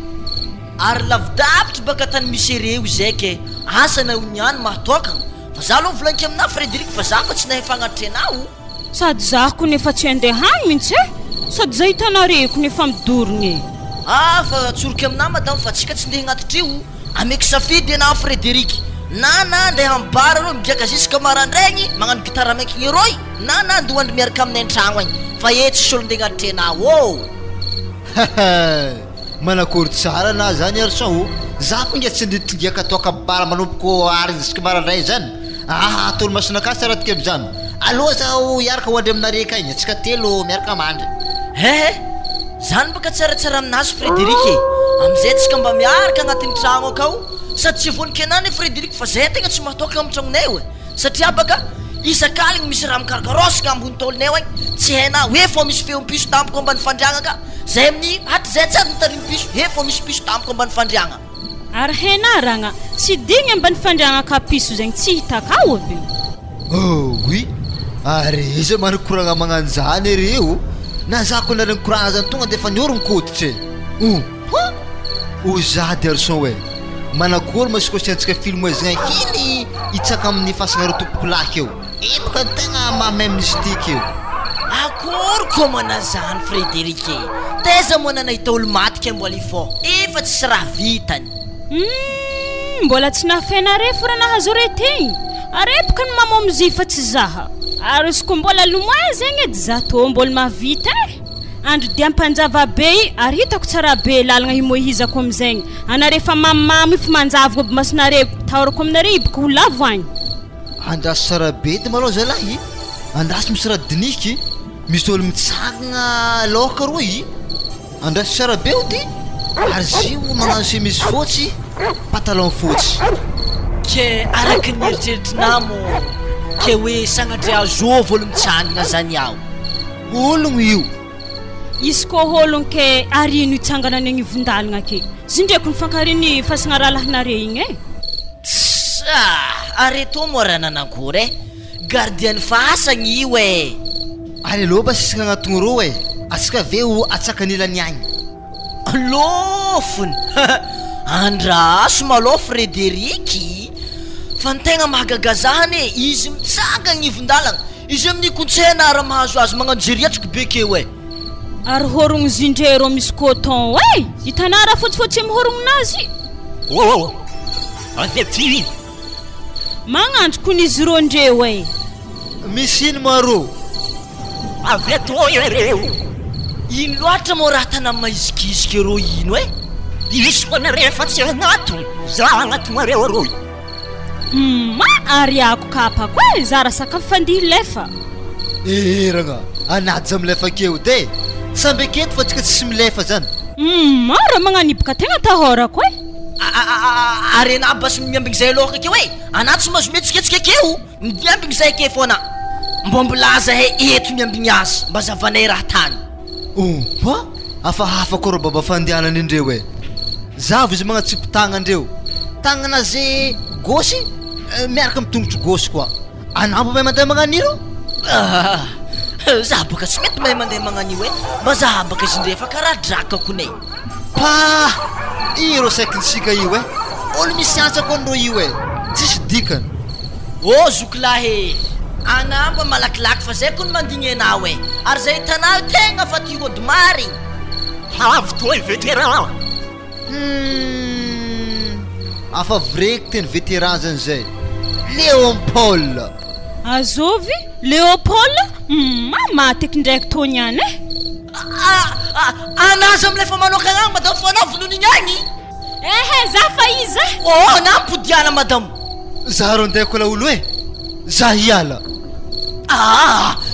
ary lavidavitra baka tany misy ireo zay ke asana oniany mahatoaka fa za aloha volaniko amina Frédéric fa za fa tsy nahay fagnatrenao. Sady za ko nefa tsy andeha hany mintsy e, sady za hitanareko nefa midorigny e. Fa tsoroky amina madamo fa tsika tsy ndeha agnatitra io ameky safidy ana Frédéric na andeha ambara rô migiaka jusque marandraigny magnano gitara maiky heroy na andeha andry miaraka aminay an-tragno agny fa tsisy olo ndeha agnatitra anao Manakory tsara na zany arson za ko nge tsy ndigiaka toaka bara manomboko ary jusque marandray zany. Tolomasina ka tsara tike am'zany. Aloha zaho hiaraka hoandry aminareka igny atsika telo miaraka mandry. Zany baka tsaratsara aminazy Frédéric e, amizay tsika mba miaraka agnatin'ny tragno akao sady tsy vonika anany Frédéric fa zay tegna tsy mahatoka amin'ny tragnonay e, satria baka isakaligny misy raha mikarakaroska ambony taolinay agny tsy hainao hoe fô misy feom-piso tampoko ambany fandriagna ka zay amin'ny haty zay tsy ady mitarimy piso fô misy piso tampoko ambany fandriagna. Ary hainao ragna tsy digny ambany fandriagna ka piso zegny tsy hitakao aby. Oui, ary izy manakoragna magnano zany ireo na za ko nareny koragna zany tonga defa niorony koditra e. Ozady arson hoe manakory masikosiantsika film zagny hiny hitsaka amin'ny fasagnareo tompoko laky eo baka tegna mahamay mystique eo. Akory koa mana zany Frédéric e, teza moa nanahita olo matika mbola ifô efa tsisy raha vitany. Mbola tsy nahafainare fo raha nahazo retegny arepaka ny mamo amzy fa tsy zaha ary izy ko mbola lomoa zegny edy za tô mbola mahavita e. Andro dia ampanjava be ary hitako tsara be lalagna himohizako amizegny anare fa mamimamy fa manjavoko aby masinare tahorako aminare iboko ho lavo agny. Andraso tsara be ty malao zalahy, andraso misy raha diniky misy olo mitsagna loka roy andraso tsara be ody ary zio magnano chemise fotsy pantalon fotsy ke araky ny eritreritrinamo ke hoe sagnatry azovy olo mitsanina zany aho. Ologno io izy ko ologno ke arino itsangana ny ivondalagna ke zindreko nifankariny fasagna raha lahinare igny e. Areto moa raha nanakory e, gardienne fasagny io e. Ary aloha ba sisaka agnatogno ro e, atsika veo atsakanilany agny. Lofony andraso malô Frédéric fa ny tegna mahagagazahany e, izy mitsangana ivondalagna izy amin'ny kontsena raha mahazo azy magnano jeriatriko bekeo e. Ary horogno zindrero misy coton e, hitanao raha fotsifotsy amin'ny horognonazy. Avy magnandro ko n'izy ro ndreo e. Misy ino maro? Avy ato ireo. Ino loatra mo raha tana maizikizika ro ino e? Isy ko nareo fa tsy agnatony, za agnatony areo aroy. Ary ako kapako e, zara sakafo fandihy lefa. Ragna, anaty za milefa keo de samby aketo fa tsika tsisy milefa zany. Raha magnanibaka tegna tahorako e. Ary ana basy miambigny zay loka keo e, anaty tsy mahazo metsiketsika keo miambigny zay ke foana mbo mbolaza he eto miambigny azy mba zavanay raha tany. Hafa koa ro baba fandihanany indreo e. Zavo izy magnatsipo tagna andreo, tagnana zay gauche miaraka mitongotro gauche koa anambo mahay mandeha magnan'io za boka tsy mety mahay mandeha magnan'io e mba za baka izy ndrefa karaha drakako nay pa iro saikinsika io e olo misy antsa koa andro io e tsisy dikany ô zokilahy anamba malakilaky fa zay ko ny mandigny anao e ary zay hitanao tegna fa ty odimary avy toy vétéran afa vraiky teny vétéran zany zay Léopold azovy Léopold maty ndraiky tony any e anazy am'lefa manokana agny madamo fa anao vononigny agny ehe za fa izy ô nampodiana madamo za ro andeha kola olo e za hiala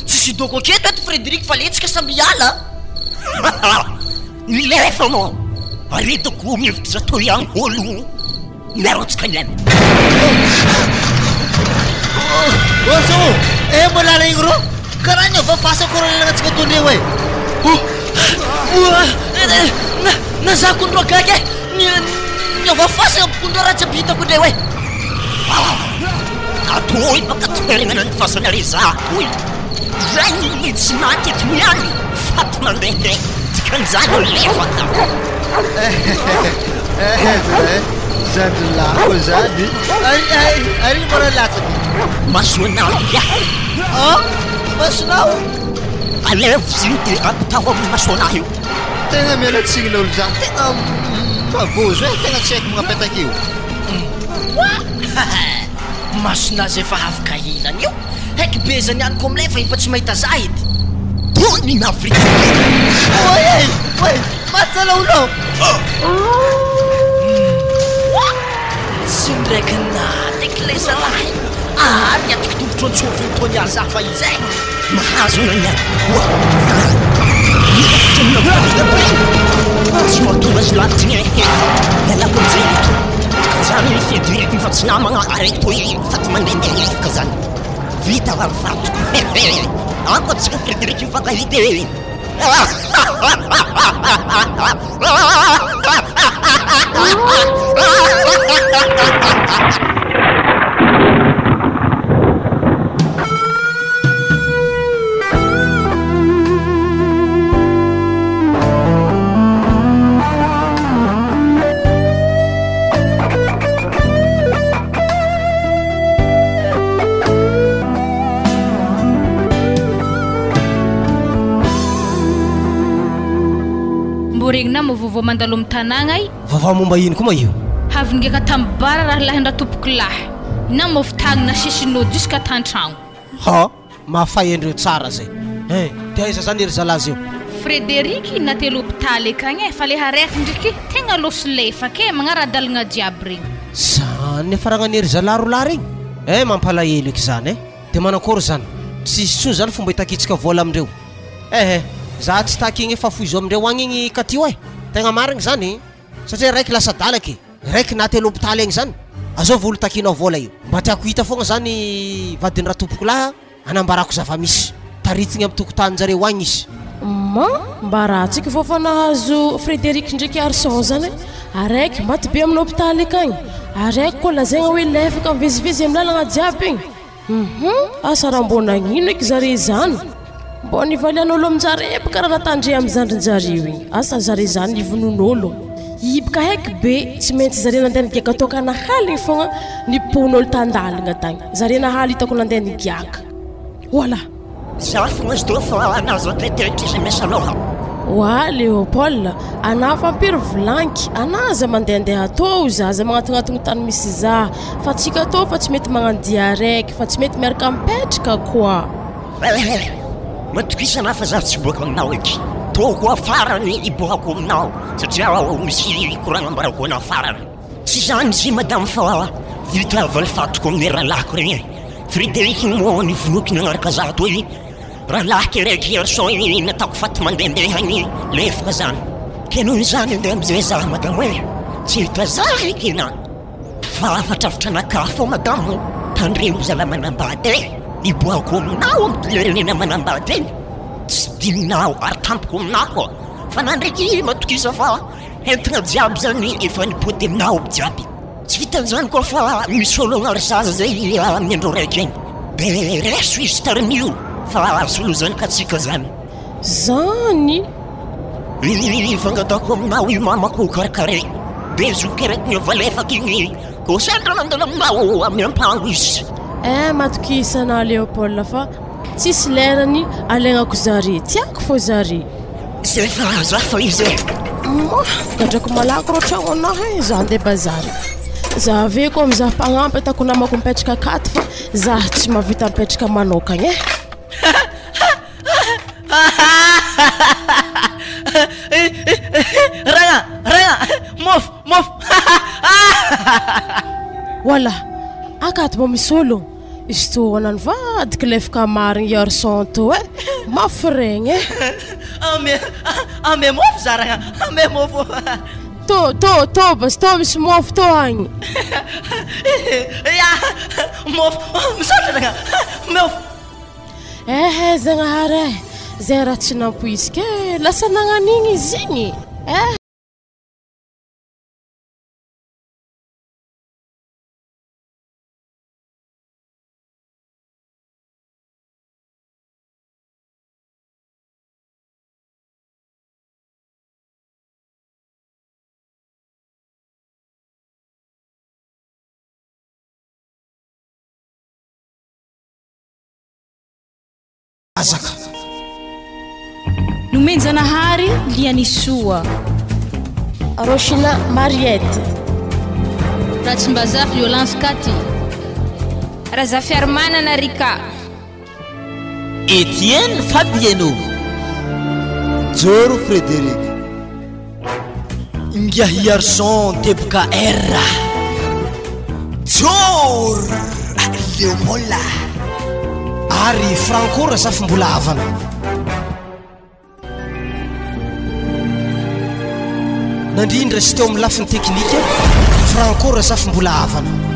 tsisy doko aketo eto Frédéric fa letsika samby hiala lefa mo aredako mihevitra toy agny olo miarotsika iany oso molala igny ro karaha ny ava fasa korolanatsika tondreo e na za kondro agaky e ny ava fasa kondro raha tsy abitako ndreo e atoy baka toerana ny fasanare za atoy zany mitsy maty eto miany faty mandehandeha tikan'izany lefaka zandrolako zany ary mora latsaky masonao masonao alevo ziny de apitaho amin'ny masona io tegna mialatsigny laolo zany tegna mavozo e tegna tsy haiko magnapetaky io masona zay fa afaka hinany io haiky be zany any ko amilay fa efa tsy mahita za edy tony na afrika oe maty laolo tsy ndraiky nateky lay zalahy ary atiky tongotro antsofiny tony ary za fa izy e mahazo naniany tsy mahatonga azy lavitsigny ehe ialako am'zay eto ka zany Frédéric fa tsy namagna araiky toy faty mandehandeha lefaka zany vita vavatoko ako tsika Frédéric mifankahita e regna mavova mandalo amin'ny tanagna i vava momba ino koa ma io havingeka tamin'ny bara raha lahin-dra tompoko lahy na mavitagnina sisinao juska tan-tragno ha mahafay andreo tsara zay te aiza zany ery zalazy io Frédéric na telo hôpitaly akagny e fa le haraiky ndraiky tegna loso lefaka e magnaradalagna jiaby regny zany efa ragnanery zalaro lahy regny mampalahelo eky zany e de manakory zany tsisy tsony zany fomba hitakitsika vola amindreo za tsy taky igny efa foizo amindreo agny igny katio e tegna marigny zany satria raiky lasa dalaky raiky na telo hôpitaly agny zany azao olo takinao vola io mba tiako hita fogna zany vadiny raha tompoko laha anambarako zava-misy taritigny amin'ny tokotaninjareo agny izy mba raha tsika fofa nahazo Frédéric ndraiky Arson zany araiky maty be amin'ny hôpitaly akagny araiky koa lazaigna hoe lefaka mivezivezy amin'ny lalagna jiaby igny asa raha mbona agnino eky zare zany mbo nivalian'olo aminjare baka raha natandre amin'ny zandrinjareo igny asa zare zany ivonon'olo ibaka haiky be tsy maintsy zare nandeha nigiaka toka nahaligny fogna nipon'olo tandalagna tagny zare nahaly hitako nandeha nigiaka voilà za fogna izy to fa anazy atletetry izy miasaloha oa Léopold ana fampiry volanky anaza mandehandeha atao zaza magnatignatigny tany misy za fa tsika atao fa tsy mety magnandia araiky fa tsy mety miaraka mipetraka koa matokisana fa za tsy boaka aminao eky toko afarany iboako aminao satria misy koragnambarako anao farany tsy zany sy madame fa vita valifatoko amin'ny rahalahiko regny Frédéric mo nivonoky nagnaraka za toy rahalaky raiky Arson igny nataoko faty mandehandeha agny lefaka zany ke noho zany andeha amizay za madame hoe tsy hita za eky na fa afatrafitra anaka fo madame tandremo zala manambady e iboako aminao amin'ny lerenena manambady regny tsy dininao ary tampoko aminako fa na ndraiky matokisa fa entigna jiaby zany efa nipody aminao jiaby tsy vitan'izany koa fa misy olo agnary zaza zay amin'ny andro raiky egny be reso izy tarin'io fa solozany ka tsika zany zany fangatako aminao io mamako karakare be zokeraiky ny avalefaky igny ko sandra nandala aminao amin'ny ampango izy matokisana Léopold fa tsisy lerany alegnako zare tiako fô zare zay fa zafa izy gadrako malako rô tragno anahy za andeha bazary za aveko amizah mpagnampy atako namako mipetraka akaty fa za tsy mahavita mipetraka manokagny ragna mofo wala akaty mba misy olo izy to anany vadika lefaka marigny garçon to mafiregny ame mofo za ragna ame mofo to bas to misy mofo to agny mofo misaotra ragna mofo zagnahary zay raha tsy nampoisika lasa nagnan'igny izy igny azaka nomenjanahary lianisoa Rochina Mariette Ratsimbazafa Violence Kati Razafy Armanana Rika Etienne Fabiano Joro Frédéric Ngahi Arson Tebka Erra Jor Leopold ary Franco Razafy mbola havana nandrindra sy teo amin'ny lafiny teknika Franco Razafy mbola havana